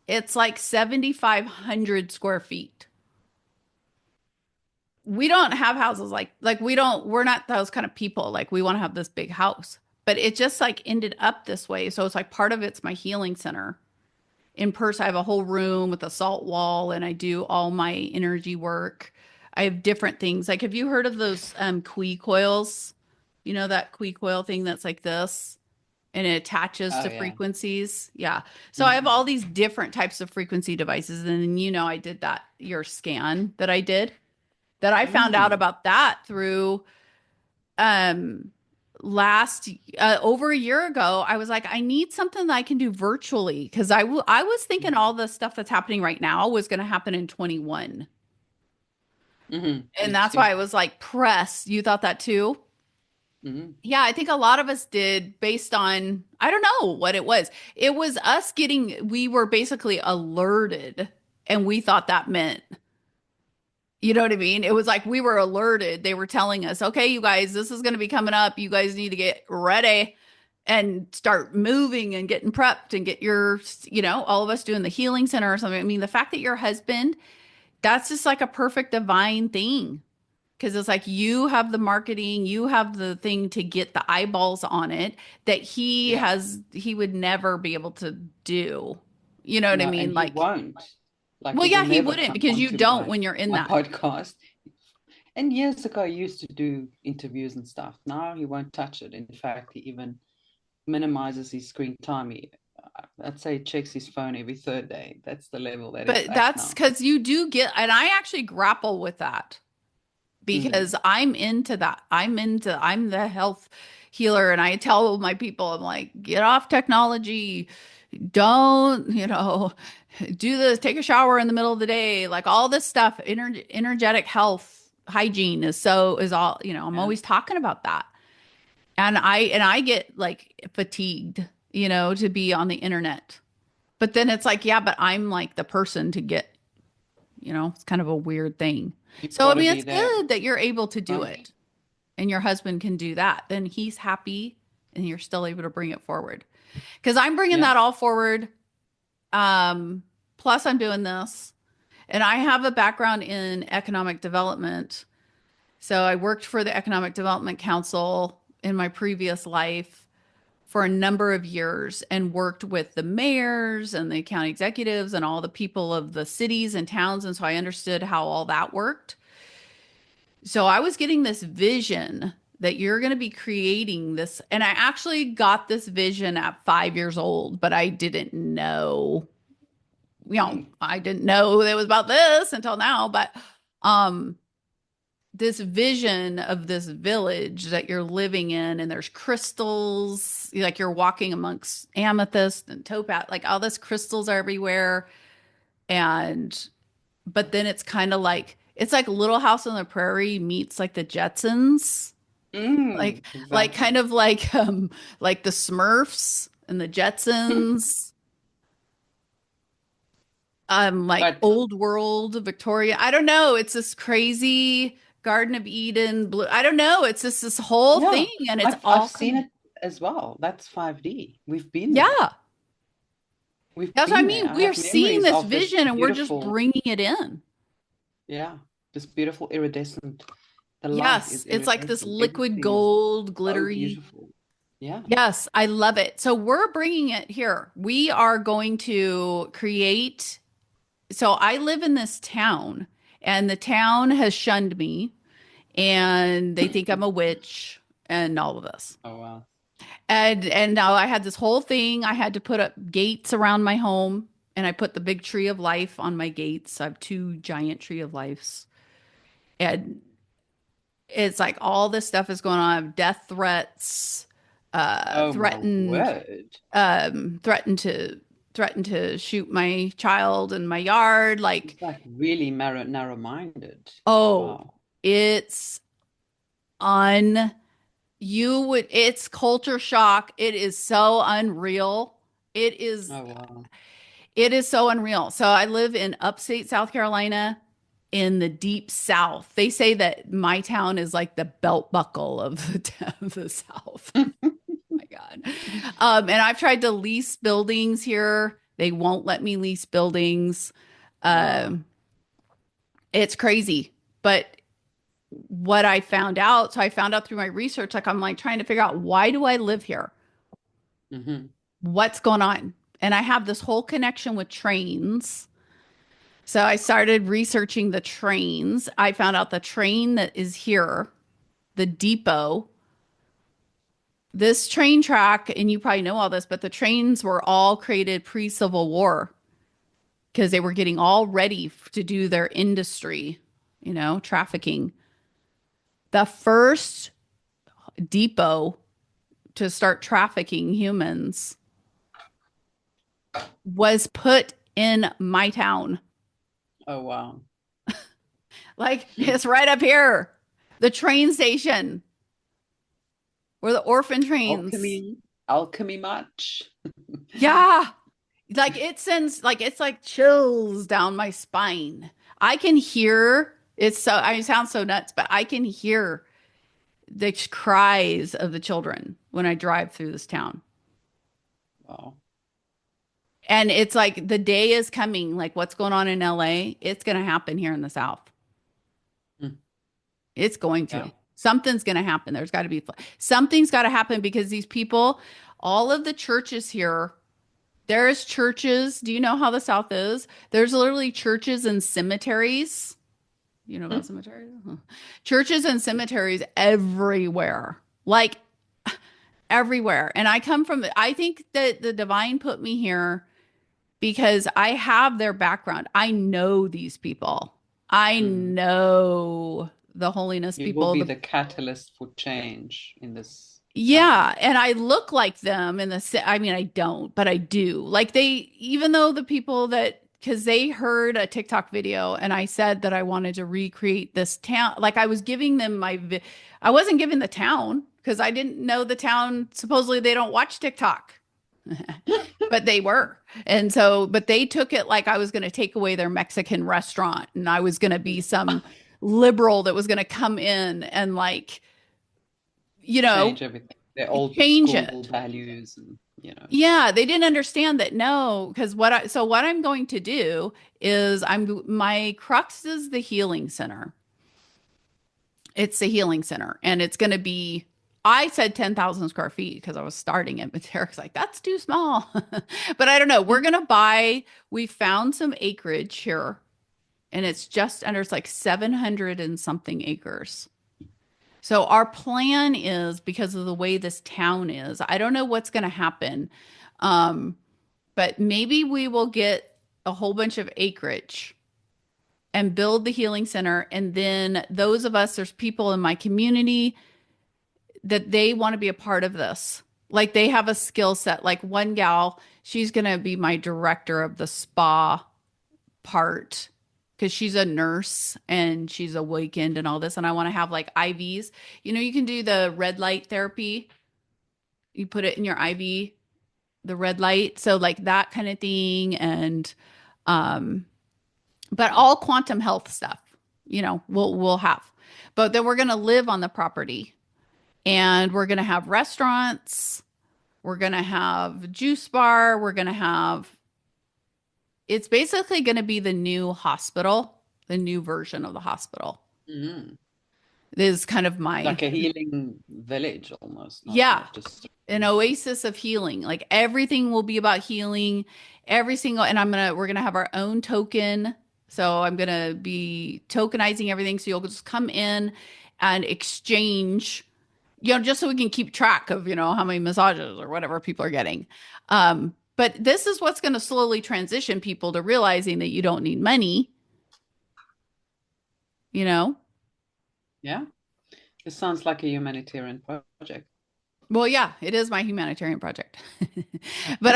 it's like 7,500 square feet. We don't have houses like we're not those kind of people. Like we want to have this big house. But it just like ended up this way. So it's like part of it's my healing center. In person, I have a whole room with a salt wall and I do all my energy work. I have different things. Like have you heard of those Qui coils? You know that Qui coil thing that's like this? And it attaches Oh to yeah. frequencies. Yeah. So I have Hmm. all these different types of frequency devices. And then, I did your scan that I did, that I found out Hmm. about that through um last over a year ago. I was like, I need something that I can do virtually because I was thinking all the stuff that's happening right now was going to happen in 21. Hmm. And Me that's why too. I was like pressed. You thought that too? Hmm. Yeah, I think a lot of us did based on, I don't know what it was. It was us we were basically alerted and we thought that meant You know what I mean? It was like we were alerted. They were telling us, okay, you guys, this is going to be coming up. You guys need to get ready and start moving and getting prepped and get your, all of us doing the healing center or something. I mean, the fact that your husband, that's just like a perfect divine thing. Because it's like you have the marketing, you have the thing to get the eyeballs on it that Yeah. he would never be able to do. You know what I No, and mean? he Like, won't. Like well, he will yeah, he never wouldn't come because you onto don't when you're in my that. podcast. And years ago, I used to do interviews and stuff. Now he won't touch it. In fact, he even minimizes his screen time. I'd say he checks his phone every third day. That's the level that it's But at that's now. because you do get, and I actually grapple with that Mm, because I'm into that. I'm the health healer, and I tell my people, I'm like, get off technology. Don't, do this, take a shower in the middle of the day, like all this stuff. Energetic health hygiene is all, I'm yeah. always talking about that. And I get like fatigued, to be on the internet. But then it's like, yeah, but I'm like the person to get, it's kind of a weird thing. You've So, I got to mean, be it's there, good that you're able to do right? it and your husband can do that. Then he's happy and you're still able to bring it forward. Because I'm bringing Yeah. that all forward. Um, Plus, I'm doing this. And I have a background in economic development. So I worked for the Economic Development Council in my previous life for a number of years and worked with the mayors and the county executives and all the people of the cities and towns. And so I understood how all that worked. So I was getting this vision that you're going to be creating this. And I actually got this vision at 5 years old, but I didn't know, Mm, I didn't know it was about this until now. But um, this vision of this village that you're living in, and there's crystals, like you're walking amongst amethyst and topaz, like all this crystals are everywhere. And but then it's like Little House on the Prairie meets like the Jetsons, like exactly. kind of like the Smurfs and the Jetsons, like But old world Victoria. I don't know. It's this crazy Garden of Eden blue. I don't know. It's just this whole thing yeah, and it's I've all seen coming. it as well. That's 5D. We've been there. Yeah. We've That's what I been there. mean. I We're have seeing memories this of this vision and we're just beautiful, bringing it in. yeah, this beautiful iridescent. The light Yes. is It's like this iridescent. liquid Everything is gold, so glittery. beautiful. Yeah. Yes, I love it. So we're bringing it here. We are going to create. So I live in this town, and the town has shunned me, and they think I'm a witch, and all of this. Oh wow. And now I had this whole thing. I had to put up gates around my home, and I put the big tree of life on my gates. I have two giant tree of lives, and it's like all this stuff is going on. Death threats, Oh my threatened word. threatened to shoot my child in my yard. Like, It's like really narrow-minded. oh, Wow. it's un it's culture shock. It is so unreal. It is Oh wow. it is so unreal. So I live in upstate South Carolina in the deep South. They say that my town is like the belt buckle of of the South. My God. And I've tried to lease buildings here. They won't let me lease buildings. Wow. Um, it's crazy. But what I found out, so I found out through my research, like I'm like trying to figure out why do I live here? Hmm. What's going on? And I have this whole connection with trains. So I started researching the trains. I found out the train that is here, the depot, this train track, and you probably know all this, but the trains were all created pre-Civil War because they were getting all ready to do their industry, trafficking. The first depot to start trafficking humans was put in my town. Oh wow. Like it's right up here. The train station where the orphan trains. Alchemy. Alchemy much? Yeah. Like it sends like it's like chills down my spine. I can hear. It's so, I mean, it sounds so nuts, but I can hear the cries of the children when I drive through this town. Wow. And it's like the day is coming, like what's going on in LA, it's going to happen here in the South. Mm. It's going Yeah. to. Something's going to happen. There's got to be something's got to happen because these people, all of the churches here, there's churches. Do you know how the South is? There's literally churches and cemeteries. You know about Mm. cemeteries? Huh. Churches and cemeteries everywhere. Like everywhere. And I come from, I think that the divine put me here because I have their background. I know these people. I Mm. know the holiness You will people. be The the catalyst for change in this town. yeah, and I look like them in the I mean I don't, but I do. Like they even though the people that because they heard a TikTok video and I said that I wanted to recreate this town. Like I was giving them I wasn't giving the town because I didn't know the town. Supposedly they don't watch TikTok. But they were. And so, but they took it like I was going to take away their Mexican restaurant and I was going to be some liberal that was going to come in and like, you know, Change everything. Their old change school it. values and Yeah, they didn't understand that no, because so what I'm going to do is my crux is the healing center. It's the healing center and it's going to be I said 10,000 square feet because I was starting it, but Derek's like, that's too small. But I don't know. We're going to we found some acreage here and it's just under, it's like 700 and something acres. So our plan is because of the way this town is, I don't know what's going to happen. Um, but maybe we will get a whole bunch of acreage and build the healing center. And then those of us, there's people in my community that they want to be a part of this. Like they have a skill set. Like one gal, she's going to be my director of the spa part because she's a nurse and she's awakened and all this. And I want to have like IVs. You know, you can do the red light therapy. You put it in your IV, the red light. So like that kind of thing. And um, but all quantum health stuff, you know, we'll have. But then we're gonna live on the property and we're gonna have restaurants, we're gonna have juice bar, we're gonna have it's basically gonna be the new hospital, the new version of the hospital. mm, This is kind of my like a healing village almost, yeah, not just. an oasis of healing. Like everything will be about healing. Every single, and we're gonna have our own token. So I'm gonna be tokenizing everything. So you'll just come in and exchange, you know, just so we can keep track of, you know, how many massages or whatever people are getting. But this is what's gonna slowly transition people to realizing that you don't need money, you know? Yeah, this sounds like a humanitarian project. Well, yeah, it is my humanitarian project. But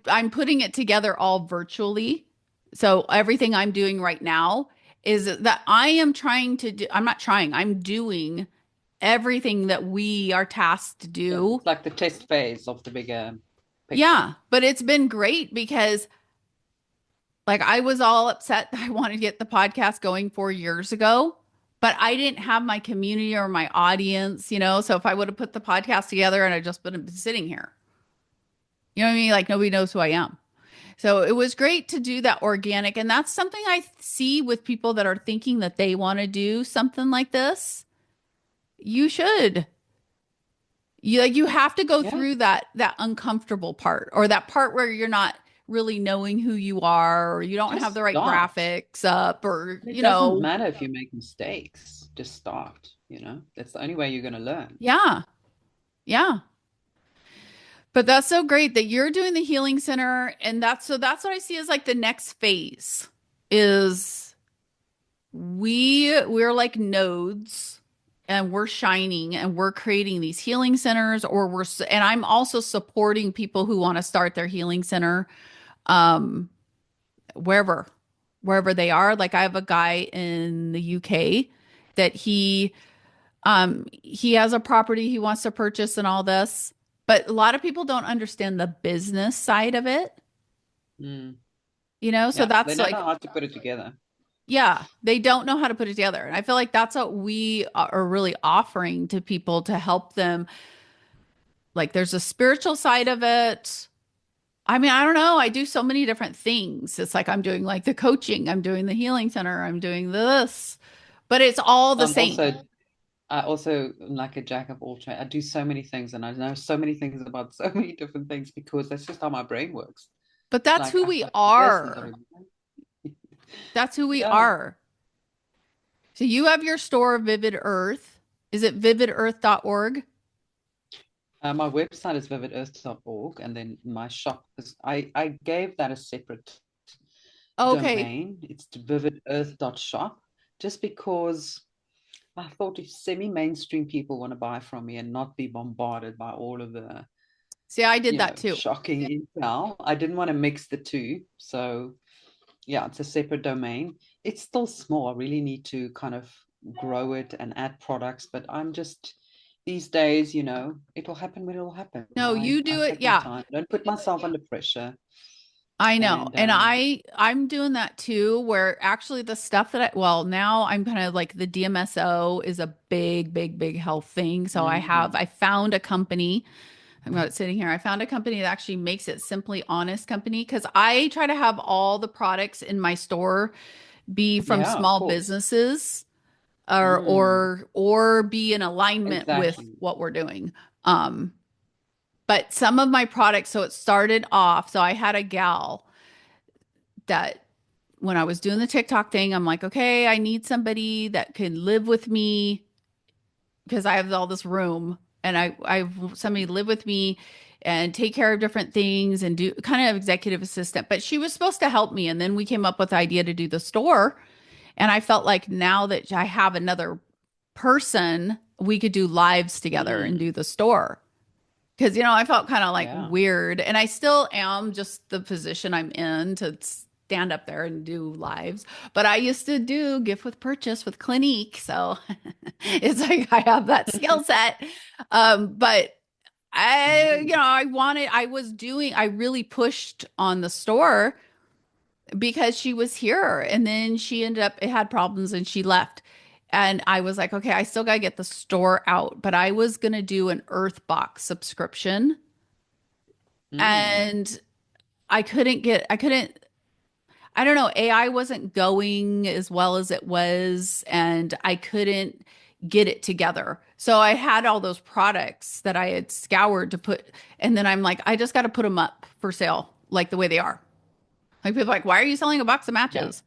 I'm putting it together all virtually. So everything I'm doing right now is that I am trying to do, I'm not trying, I'm doing everything that we are tasked to Yeah, do. it's like the test phase of the bigger picture. Yeah, but it's been great because like I was all upset that I wanted to get the podcast going 4 years ago, but I didn't have my community or my audience, you know. So if I would have put the podcast together and I just been sitting here, you know what I mean? Like nobody knows who I am. So it was great to do that organic. And that's something I see with people that are thinking that they want to do something like this. You should. You have to go Yeah, through that uncomfortable part or that part where you're not really knowing who you are or you don't have just the right start. graphics up or And it doesn't matter if you make mistakes, just start. That's the only way you're going to learn. yeah. Yeah. But that's so great that you're doing the healing center and that's what I see as like the next phase is we're like nodes and we're shining and we're creating these healing centers and I'm also supporting people who want to start their healing center um wherever wherever they are. Like I have a guy in the UK that he has a property he wants to purchase and all this, but a lot of people don't understand the business side of it, Mm, you know? So yeah, they that's don't like know how to put it together. Yeah, they don't know how to put it together. And I feel like that's what we are really offering to people to help them. Like there's a spiritual side of it. I mean, I don't know. I do so many different things. It's like I'm doing like the coaching, I'm doing the healing center, I'm doing this, but it's all the I'm same. also I also am like a jack of all trades. I do so many things and I know so many things about so many different things because that's just how my brain works. But that's Like who I've we got this and are. That's who we yeah. are. So you have your store, Vivid Earth. Is it vividearth.org? My website is vividearth.org, and then my shop is I gave that a separate Okay. domain. It's vividearth.shop just because I thought if semi-mainstream people want to buy from me and not be bombarded by all of the, See, I did that too. shocking intel, I didn't want to mix the two. So yeah, it's a separate domain. It's still small. I really need to kind of grow it and add products, but I'm just these days, it will happen when it will happen. No, you I do it. take my Yeah. time. Don't put myself under pressure. I know. And And I'm doing that too, where actually the stuff that well, now I'm kind of like the DMSO is a big, big, big health thing. So mm, I found a company. I'm not sitting here. I found a company that actually makes it Simply Honest company because I try to have all the products in my store be from yeah, of small course. businesses or Mm, be in alignment with exactly. what we're doing. Um, but some of my products, so it started off, so I had a gal that when I was doing the TikTok thing, I'm like, okay, I need somebody that can live with me because I have all this room and I somebody live with me and take care of different things and do kind of executive assistant. But she was supposed to help me. And then we came up with the idea to do the store. And I felt like now that I have another person, we could do lives together and Mm, do the store. Because, I felt kind of like yeah. weird. And I still am just the position I'm in to stand up there and do lives. But I used to do gift with purchase with Clinique. So it's like I have that skill set. But Mm, I really pushed on the store because she was here and then she ended up, it had problems and she left. And I was like, okay, I still got to get the store out, but I was going to do an Earthbox subscription mm, and I couldn't, I don't know, AI wasn't going as well as it was and I couldn't get it together. So I had all those products that I had scoured to put, and then I'm like, I just got to put them up for sale like the way they are. Like people are like, why are you selling a box of yeah. matches?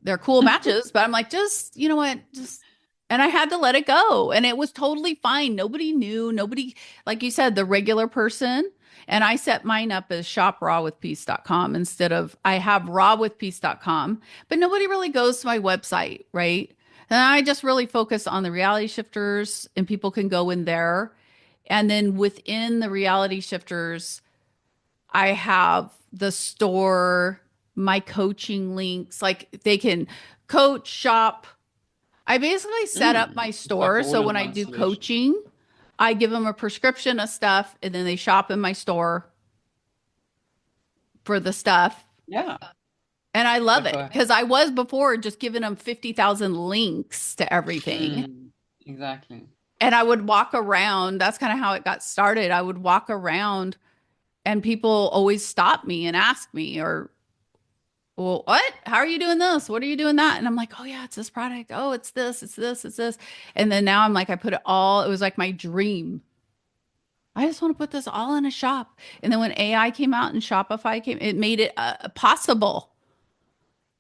They're cool matches, but I'm like, just, you know what? Just, and I had to let it go. And it was totally fine. Nobody knew, nobody, like you said, the regular person. And I set mine up as shoprawwithpeace.com instead of I have rawwithpeace.com, but nobody really goes to my website, right? And I just really focus on the reality shifters and people can go in there. And then within the reality shifters, I have the store, my coaching links, like they can coach, shop. I basically set up Mm. my It's like store. an So when I all-in-one do solution. coaching, I give them a prescription of stuff and then they shop in my store for the stuff. Yeah. And I love But it for because I was before just giving them 50,000 links to everything. exactly. And I would walk around. That's kind of how it got started. I would walk around and people always stop me and ask me, or well, what? How are you doing this? What are you doing that? And I'm like, oh yeah, it's this product. Oh, it's this, it's this, it's this. And then now I'm like, I put it all, it was like my dream. I just want to put this all in a shop. And then when AI came out and Shopify came, it made it possible.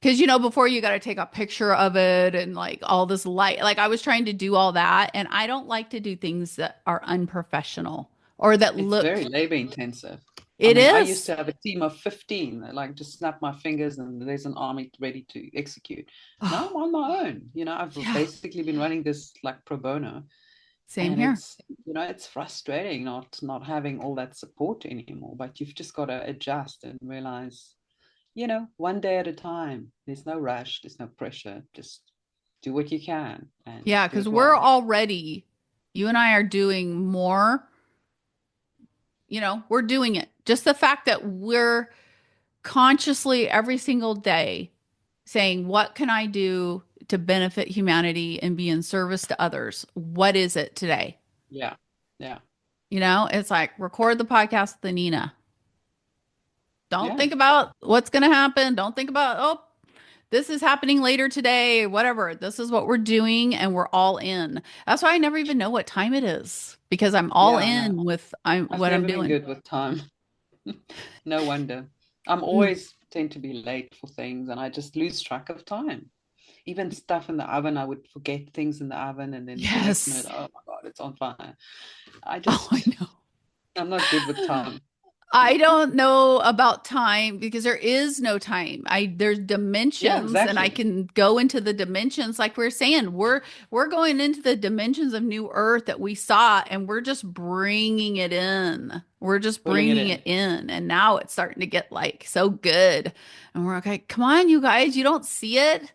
Because, before you got to take a picture of it and like all this light, like I was trying to do all that. And I don't like to do things that are unprofessional or that It's look, very labor intensive. I it mean, I used is. to have a team of 15 that like just snap my fingers and there's an army ready to execute. Now I'm Oh, on my own. I've yeah. basically been running this like pro bono Same and here. it's frustrating not having all that support anymore, but you've just got to adjust and realize, one day at a time. There's no rush, there's no pressure. Just do what you can and Yeah. do Because it we're well. already, you and I are doing more. We're doing it. Just the fact that we're consciously every single day saying, what can I do to benefit humanity and be in service to others? What is it today? Yeah. Yeah. You know, it's like record the podcast with Anina. Don't Yeah. think about what's going to happen. Don't think about, oh, this is happening later today, whatever. This is what we're doing and we're all in. That's why I never even know what time it is because I'm all Yeah, I know. in with I've what I'm never been doing. good with time. No wonder. I'm Mm, always tend to be late for things and I just lose track of time. Even stuff in the oven, I would forget things in the oven and then the next minute, yes. oh my God, it's on fire. I Oh, I just, know. I'm not good with time. I don't know about time because there is no time. There's Yeah, dimensions and I exactly. can go into the dimensions like we're saying. We're going into the dimensions of new earth that we saw and we're just bringing it in. We're just Pulling it bringing it in. in and now it's starting to get like so good. And we're okay, come on you guys, you don't see it?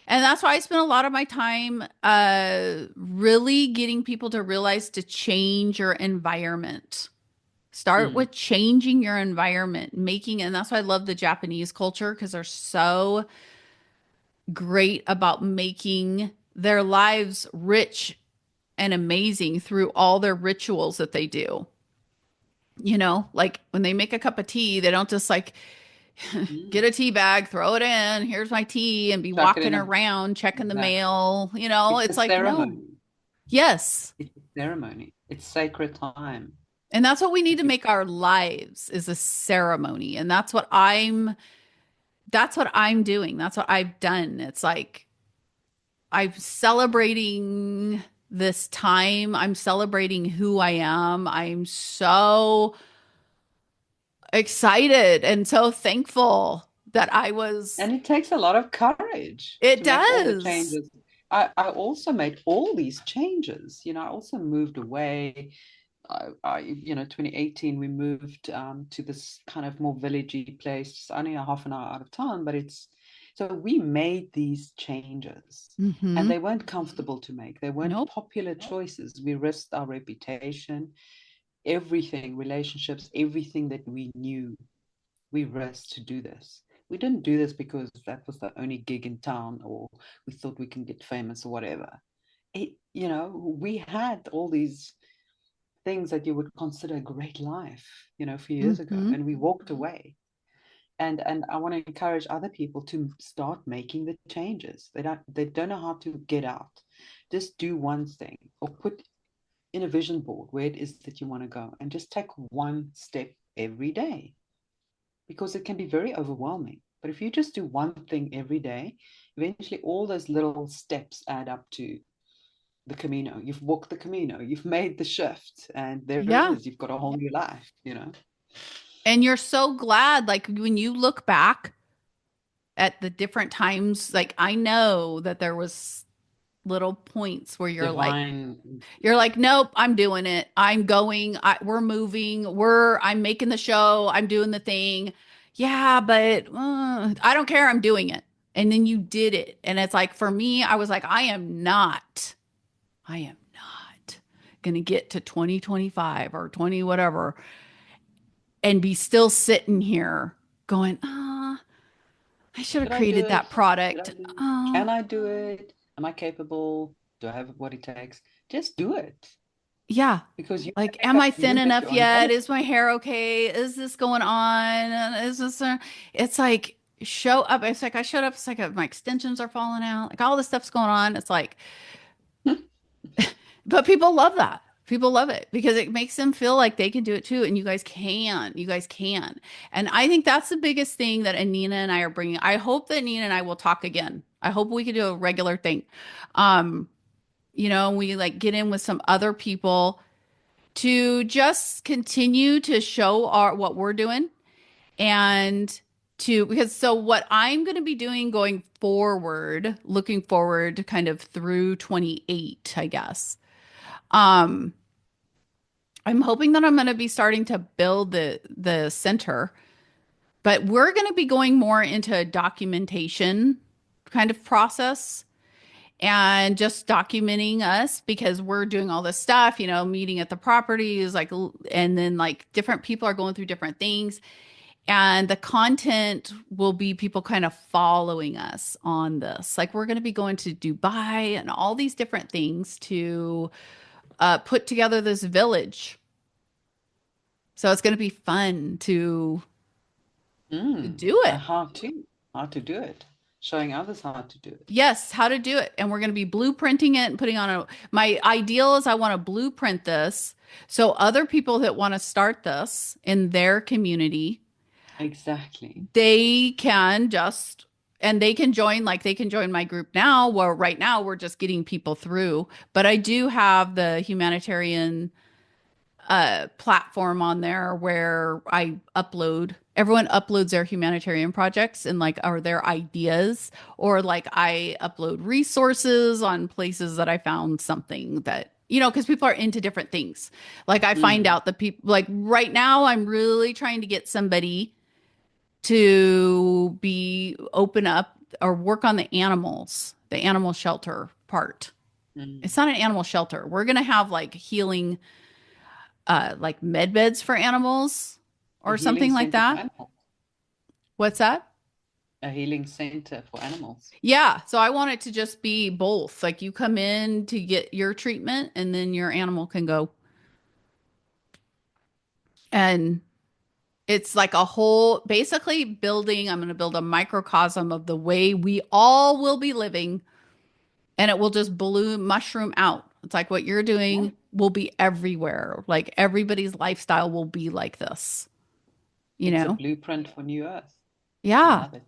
And that's why I spend a lot of my time really getting people to realize to change your environment. Start Mm, with changing your environment, making, and that's why I love the Japanese culture because they're so great about making their lives rich and amazing through all their rituals that they do. You know, like when they make a cup of tea, they don't just like mm. get a tea bag, throw it in, here's my tea, and be Chuck it in walking a, around checking the exactly. mail. You know, It's a it's like, no, ceremony. yes. It's a ceremony. It's sacred time And that's what we need that to you, make our lives is a ceremony. And that's what I'm doing. That's what I've done. It's like I'm celebrating this time. I'm celebrating who I am. I'm so excited and so thankful that I was. and it takes a lot of courage It to make all the does. changes. I also made all these changes. I also moved away. 2018, we moved to this kind of more villagey place, just only a half an hour out of town, but so we made these changes and Mm-hmm. they weren't comfortable to make. They weren't Nope. popular choices. We risked our reputation, everything, relationships, everything that we knew, we risked to do this. We didn't do this because that was the only gig in town or we thought we can get famous or whatever. We had all these things that you would consider a great life, a few years ago, Mm-hmm. and we walked away. And I want to encourage other people to start making the changes. They don't know how to get out. Just do one thing or put in a vision board where it is that you want to go and just take one step every day because it can be very overwhelming. But if you just do one thing every day, eventually all those little steps add up to the Camino. You've walked the Camino, you've made the shift, and there it Yeah. is. You've got a whole new life. And you're so glad, like when you look back at the different times, like I know that there was little points where Divine. you're like, nope, I'm doing it. I'm going. We're moving. I'm making the show. I'm doing the thing. Yeah, but I don't care. I'm doing it. And then you did it. And it's like, for me, I was like, I am not going to get to 2025 or 20, whatever, and be still sitting here going, I should have Should I do created it? that Should I product. do it? Oh, Can I do it? Am I capable? Do I have what it takes? Just do it yeah. because you Like, make am up, I you thin make enough your own yet? reality. Is my hair okay? Is this going on? Is this, it's like, show up. It's like, I showed up. It's like my extensions are falling out. Like, all this stuff's going on. It's like, but people love that. People love it because it makes them feel like they can do it too. And you guys can. You guys can. And I think that's the biggest thing that Anina and I are bringing. I hope that Nina and I will talk again. I hope we could do a regular thing. Um, we like get in with some other people to just continue to show what we're doing and because so what I'm going to be doing going forward, looking forward kind of through 28, I guess. Um, I'm hoping that I'm going to be starting to build the center, but we're going to be going more into a documentation kind of process and just documenting us because we're doing all this stuff, meeting at the properties, like, and then like different people are going through different things. And the content will be people kind of following us on this. Like we're going to be going to Dubai and all these different things to put together this village. So it's going to be fun to Mm. do it. How to do it, showing others how to do it. Yes, how to do it. And we're going to be blueprinting it and putting on a. My ideal is I want to blueprint this so other people that want to start this in their community, Exactly. they can just, and they can join, like they can join my group now, where right now we're just getting people through. But I do have the humanitarian platform on there where I upload. Everyone uploads their humanitarian projects and like or their ideas, or like I upload resources on places that I found something that because people are into different things. Like I find Mm. out that people like right now I'm really trying to get somebody to be open up or work on the animal shelter part. It's Mm. not an animal shelter. We're gonna have like healing like med beds for animals A or healing something like center for that. animals. What's that? A healing center for animals. Yeah, so I want it to just be both. Like you come in to get your treatment and then your animal can go. And it's like a whole basically building, I'm going to build a microcosm of the way we all will be living and it will just balloon mushroom out. It's like what you're Yeah. doing will be everywhere. Like everybody's lifestyle will be like this, you It's a know? blueprint for New Earth. I Yeah. love it.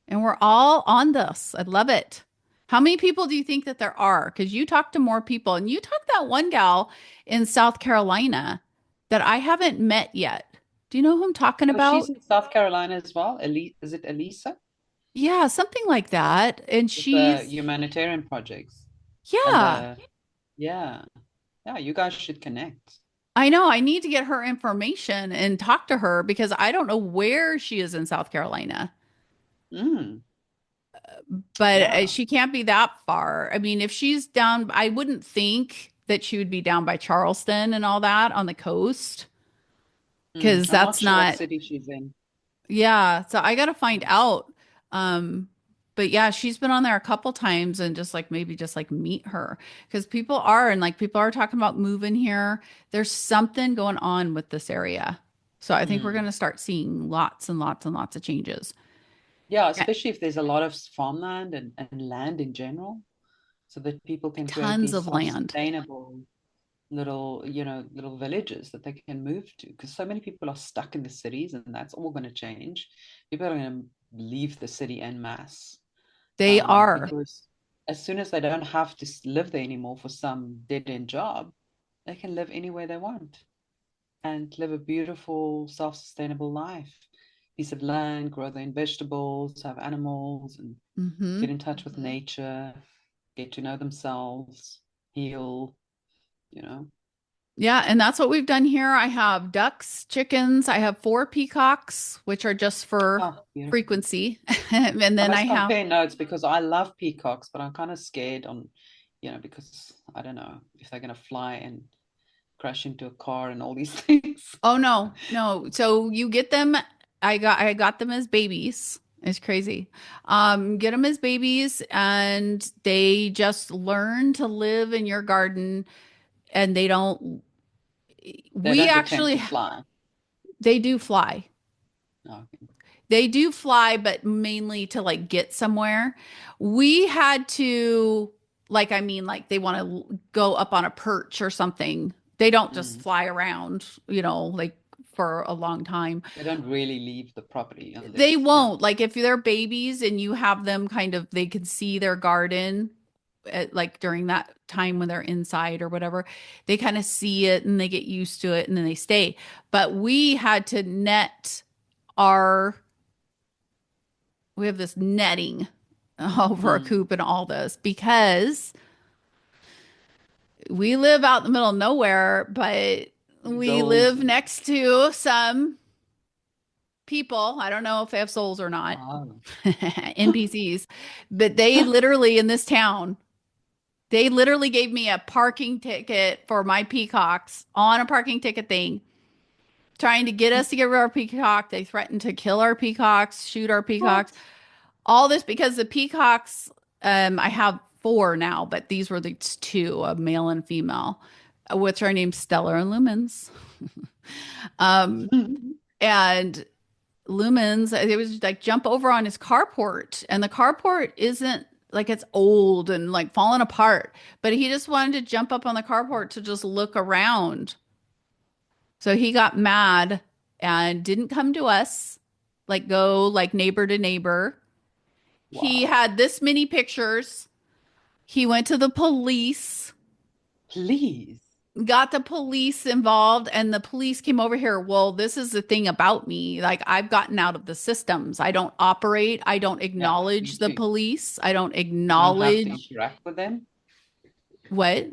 And we're all on this. I love it. How many people do you think that there are? Because you talk to more people and you talked to that one gal in South Carolina that I haven't met yet. Do you know who I'm talking Oh, she's about? in South Carolina as well. Is it Elisa? Yeah, something like that. And With the she's, humanitarian projects. And yeah, yeah, yeah, you guys should connect. I know. I need to get her information and talk to her because I don't know where she is in South Carolina. Mm, But yeah. she can't be that far. I mean, if she's down, I wouldn't think that she would be down by Charleston and all that on the coast Mm, because I'm not that's sure what not, city she's in. yeah. So I got to find out. Um, but yeah, she's been on there a couple times and just like maybe just like meet her because people are talking about moving here. There's something going on with this area. So I think we're going Mm. to start seeing lots and lots and lots of changes. Yeah, Yeah, especially if there's a lot of farmland and land in general, so that people can create tons these of land. self-sustainable little villages that they can move to. Because so many people are stuck in the cities, and that's all going to change. People are going to leave the city en masse, They are. because as soon as they don't have to live there anymore for some dead-end job, they can live anywhere they want and live a beautiful, self-sustainable life. Piece of land, grow their own vegetables, have animals, and Hmm. get in touch with nature, get to know themselves, heal, you know. Yeah, and that's what we've done here. I have ducks, chickens, I have four peacocks, which are just for Oh, beautiful. frequency. And I then I must have, compare notes because I love peacocks, but I'm kind of scared because I don't know if they're going to fly and crash into a car and all these things. oh no, no. So you get them, I got them as babies. It's crazy. Get them as babies and they just learn to live in your garden and they don't They we don't attempt to actually fly. they do fly. No. They do fly, but mainly to like get somewhere. We had to, like, I mean, like they want to go up on a perch or something. They don't just Mm. fly around, like for a long time. They don't really leave the property They unless, yeah. won't. Like if they're babies and you have them kind of, they can see their garden like during that time when they're inside or whatever, they kind of see it and they get used to it and then they stay. But we had to net our we have this netting over a Mm. coop and all this because we live out in the middle of nowhere, but we Goals. live next to some people. I don't know if they have souls or not, Oh. NPCs, but they literally in this town, they literally gave me a parking ticket for my peacocks on a parking ticket thing trying to get us to get rid of our peacock. They threatened to kill our peacocks, shoot our peacocks. What? All this because the peacocks, I have four now, but these were the two, a male and female, which are named Stellar and Lumens. Um, and Lumens, it was like jump over on his carport, and the carport isn't like it's old and like falling apart, but he just wanted to jump up on the carport to just look around. So he got mad and didn't come to us, like go like neighbor to neighbor. He Wow. had this many pictures. He went to the police, Please. got the police involved, and the police came over here. Well, this is the thing about me. Like, I've gotten out of the systems. I don't operate, I don't Yeah, me acknowledge the too. police, I don't You don't have to acknowledge interact with them. what?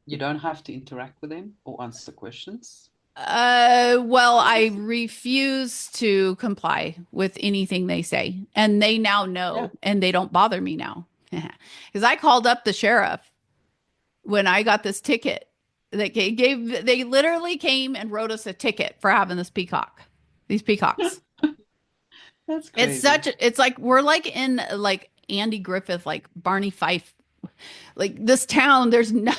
You don't have to interact with them or answer questions. Well, I refuse to comply with anything they say, and they now Yeah. know, and they don't bother me now. Because I called up the sheriff when I got this ticket. They literally came and wrote us a ticket for having this peacock, these peacocks. That's It's crazy. it's like we're like in like Andy Griffith, like Barney Fife, like this town. There's no,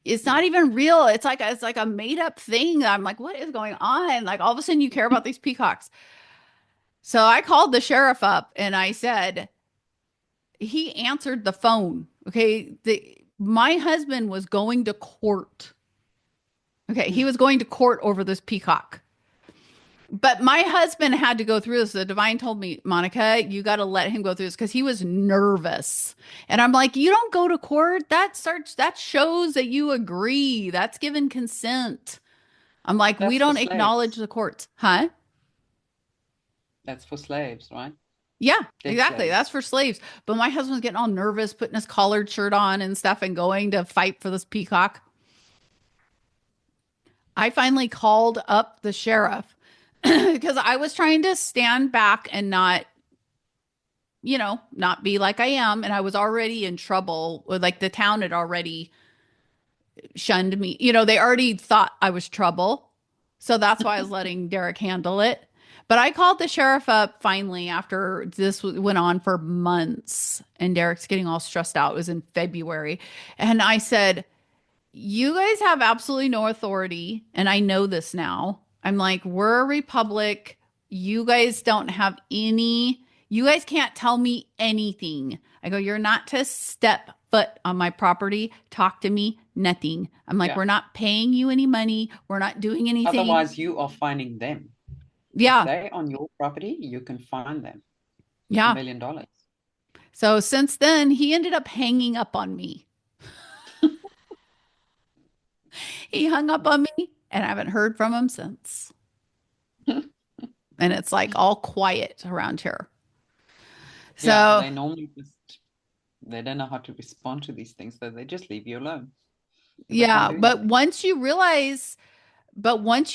it's not even real. It's like a made up thing. I'm like, what is going on? Like all of a sudden you care about these peacocks. So I called the sheriff up and I said, he answered the phone. Okay. My husband was going to court. Okay. He was going to court over this peacock. But my husband had to go through this. The divine told me, Monica, you got to let him go through this because he was nervous. And I'm like, you don't go to court. That shows that you agree. That's given consent. I'm like, we That's for don't acknowledge slaves. the courts. Huh? That's for slaves, right? Yeah, Dead exactly. slaves. That's for slaves. But my husband's getting all nervous, putting his collared shirt on and stuff and going to fight for this peacock. I finally called up the sheriff because I was trying to stand back and not, not be like I am. And I was already in trouble with like the town had already shunned me. They already thought I was trouble. So that's why I was letting Derek handle it. But I called the sheriff up finally after this went on for months and Derek's getting all stressed out. It was in February. And I said, you guys have absolutely no authority. And I know this now. I'm like, we're a republic. You guys don't have you guys can't tell me anything. I go, you're not to step foot on my property. Talk to me, nothing. I'm like, Yeah. we're not paying you any money. We're not doing anything. Otherwise, you are finding them. If Yeah. they on your property, you can fine them a Yeah. million dollars. So since then, he ended up hanging up on me. He hung up on me and I haven't heard from him since. And it's like all quiet around here. Yeah, So, they normally just they don't know how to respond to these things, so they just leave you alone because they can't yeah, do anything. but once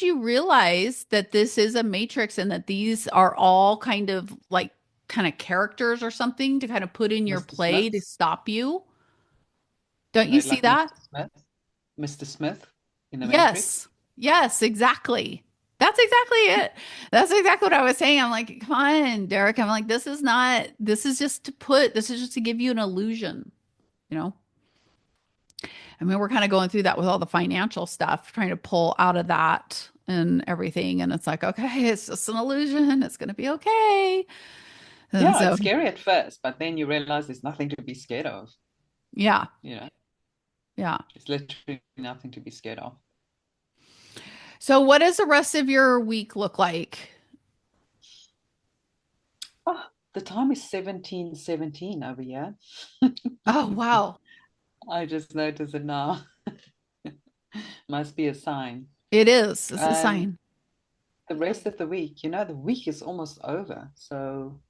you realize that this is a matrix and that these are all kind of like kind of characters or something to kind of put in your Mr. play Smith, to stop you, don't you they're see like that? Mr. Smith, Mr. Smith in the Matrix. Yes. Yes, exactly. That's exactly it. That's exactly what I was saying. I'm like, come on, Derek. I'm like, this is just to give you an illusion, you know? I mean, we're kind of going through that with all the financial stuff, trying to pull out of that and everything. And it's like, okay, it's just an illusion. It's going to be okay. And Yeah, so, it's scary at first, but then you realize there's nothing to be scared of. yeah, You know, yeah. it's literally nothing to be scared of. So, what does the rest of your week look like? Oh, the time is 17:17 over here. Oh, wow. I just noticed it now. Must be a sign. It is. It's a Um, sign. the rest of the week, the week is almost over. So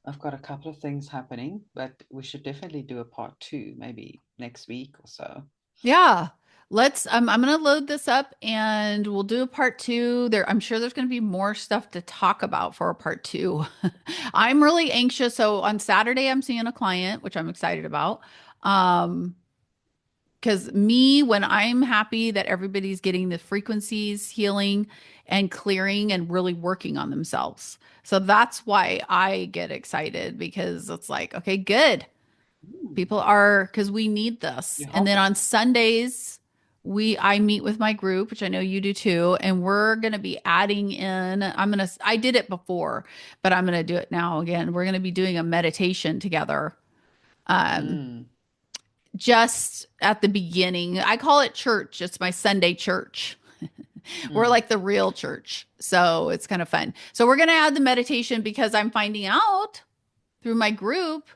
I've got a couple of things happening, but we should definitely do a part two, maybe next week or so. Yeah. I'm going to load this up and we'll do a part two. I'm sure there's going to be more stuff to talk about for a part two. I'm really anxious. So on Saturday, I'm seeing a client, which I'm excited about. Um, Because me, when I'm happy that everybody's getting the frequencies healing and clearing and really working on themselves. So that's why I get excited because it's like, okay, good. Mm. People are, because we need this. You're And then helping. on Sundays, I meet with my group, which I know you do too, and we're going to be adding in, I did it before, but I'm going to do it now again. We're going to be doing a meditation together. Um, Mm. just at the beginning. I call it church. It's my Sunday church. We're Mm. like the real church. So it's kind of fun. So we're going to add the meditation because I'm finding out through my group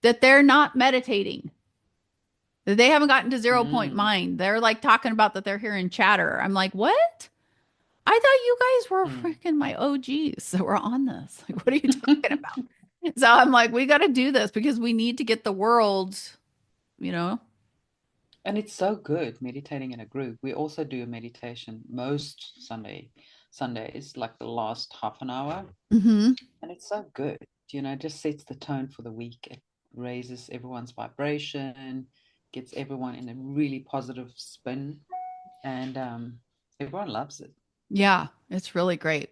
that they're not meditating. That they haven't gotten to 0 point Mm. mind. They're like talking about that they're hearing chatter. I'm like, what? I thought you guys were Mm. freaking my OGs. So we're on this. Like, what are you talking about? So I'm like, we got to do this because we need to get the world, you know? And it's so good meditating in a group. We also do a meditation most Sundays, like the last half an hour. Hmm. And it's so good. It just sets the tone for the week. It raises everyone's vibration, gets everyone in a really positive spin, and everyone loves it. Yeah, it's really great.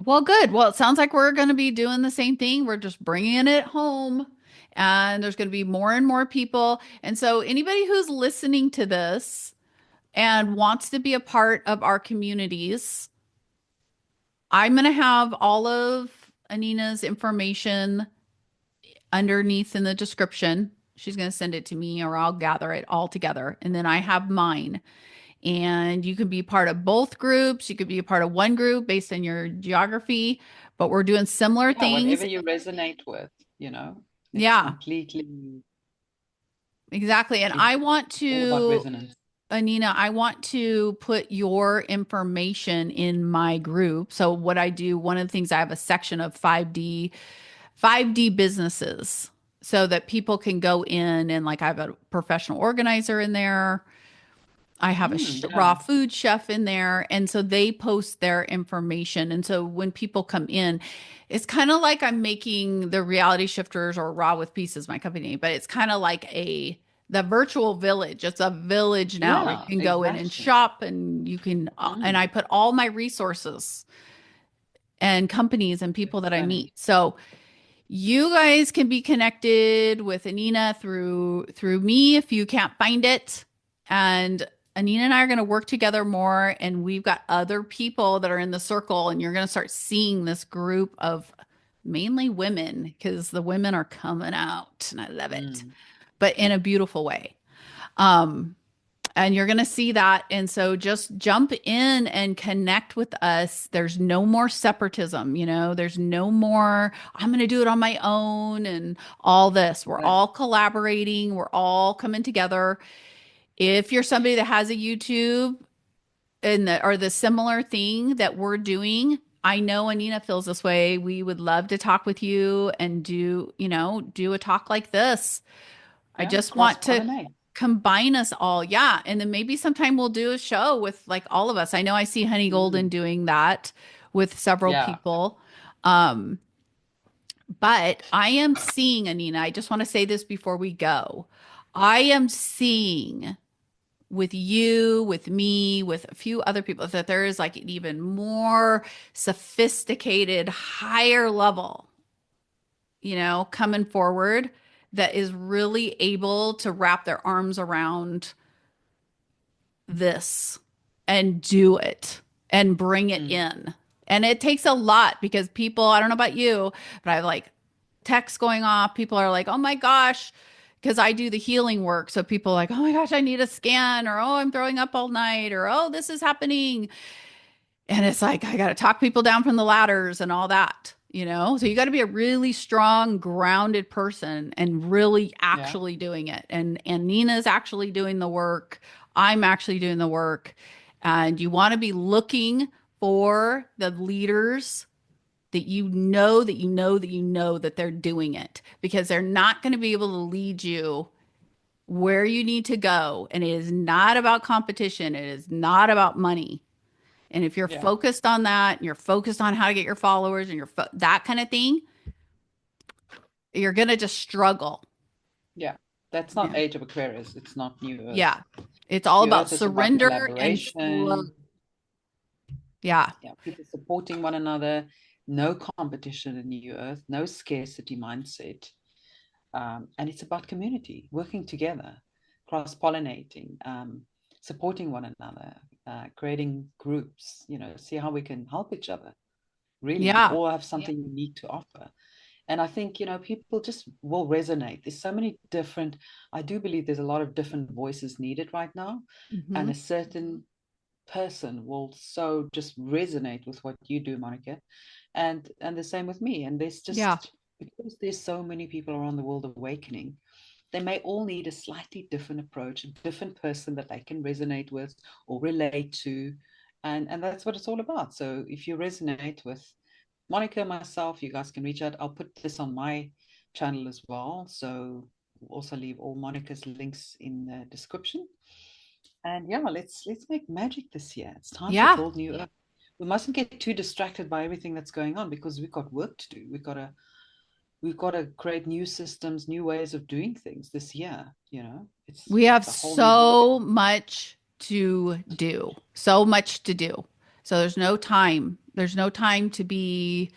Well, good. Well, it sounds like we're going to be doing the same thing. We're just bringing it home, and there's going to be more and more people. And so, anybody who's listening to this and wants to be a part of our communities, I'm going to have all of Anina's information underneath in the description. She's going to send it to me, or I'll gather it all together. And then I have mine. And you can be part of both groups. You could be a part of one group based on your geography, but we're doing similar Yeah, things. whatever you resonate with, it's Yeah, completely, exactly. And it's I want all about to, resonance. Anina, I want to put your information in my group. So what I do, one of the things I have a section of 5D businesses so that people can go in and like I have a professional organizer in there. I have a Mm, raw yeah, food chef in there. And so they post their information. And so when people come in, it's kind of like I'm making the reality shifters or raw with pieces, my company, but it's kind of like the virtual village. It's a village now where you yeah, can go in and exactly. shop and and I Mm, put all my resources and companies and people that I stunning. meet. So you guys can be connected with Anina through me if you can't find it. And Anina and I are going to work together more. And we've got other people that are in the circle, and you're going to start seeing this group of mainly women because the women are coming out, and I love it, Mm, but in a beautiful way. Um, and you're going to see that. And so just jump in and connect with us. There's no more separatism, there's no more, I'm going to do it on my own and all this. We're right. all collaborating, we're all coming together. If you're somebody that has a YouTube or the similar thing that we're doing, I know Anina feels this way. We would love to talk with you and do a talk like this. I Yeah, just cross want to pollinate. combine us all. Yeah. And then maybe sometime we'll do a show with like all of us. I know I see Honey Golden Mm, doing that with several yeah, people. Um, but I am seeing, Anina, I just want to say this before we go. I am seeing with you, with me, with a few other people that there is like an even more sophisticated, higher level, coming forward that is really able to wrap their arms around this and do it and bring it mm, in. And it takes a lot because people, I don't know about you, but I have like texts going off. People are like, oh my gosh, because I do the healing work. So people are like, oh my gosh, I need a scan, or oh, I'm throwing up all night, or oh, this is happening. And it's like, I got to talk people down from the ladders and all that. So you got to be a really strong, grounded person and really yeah, actually doing it. And Nina's actually doing the work. I'm actually doing the work. And you want to be looking for the leaders that you know that you know that you know that they're doing it because they're not going to be able to lead you where you need to go. And it is not about competition. It is not about money. And if you're yeah, focused on that and you're focused on how to get your followers and that kind of thing, you're going to just struggle. yeah. That's not Yeah. Age of Aquarius. It's not New Earth. Yeah. It's all New about Earth is about surrender and flow. collaboration. Yeah. Yeah, people supporting one another, no competition in New Earth, no scarcity mindset. And it's about community, working together, cross-pollinating, supporting one another, creating groups, see how we can help each other. Really, we Yeah. all have something unique to offer. And I think, people just will resonate. There's so many different, I do believe there's a lot of different voices needed right now. And Hmm. a certain person will so just resonate with what you do, Monica. And the same with me. And there's Yeah. just, because there's so many people around the world awakening, they may all need a slightly different approach, a different person that they can resonate with or relate to. And that's what it's all about. So if you resonate with Monica, myself, you guys can reach out. I'll put this on my channel as well. So we'll also leave all Monica's links in the description. And yeah, let's make magic this year. It's time to Yeah. build new earth. We mustn't get too distracted by everything that's going on, because we've got work to do. We've got to create new systems, new ways of doing things this year. It's We have it's a whole new ball so game. much to do. So much to do. So there's no time. There's no time to be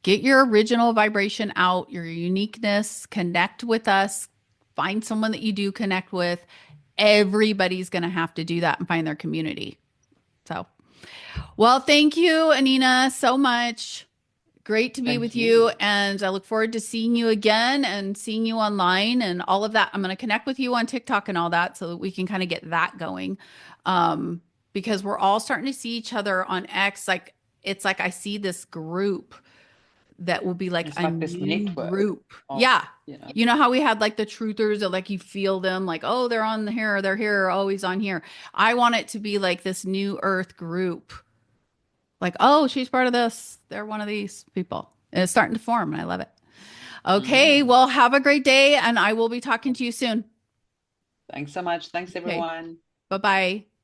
get your original vibration out, your uniqueness, connect with us, find someone that you do connect with. Everybody's going to have to do that and find their community. So, well, thank you, Anina, so much. Great to be Thank with you. you. And I look forward to seeing you again and seeing you online and all of that. I'm going to connect with you on TikTok and all that so that we can kind of get that going. Um, because we're all starting to see each other on X. Like, it's like I see this group that will be like It's a like this new network group. of, Yeah. you know, You know how we had like the truthers that like you feel them like, oh, they're on here, they're here, always on here. I want it to be like this new earth group. Like, oh, she's part of this. They're one of these people. And it's starting to form, and I love it. Okay, yeah. well, have a great day, and I will be talking to you soon. Thanks so much. Thanks, Okay, everyone. bye bye.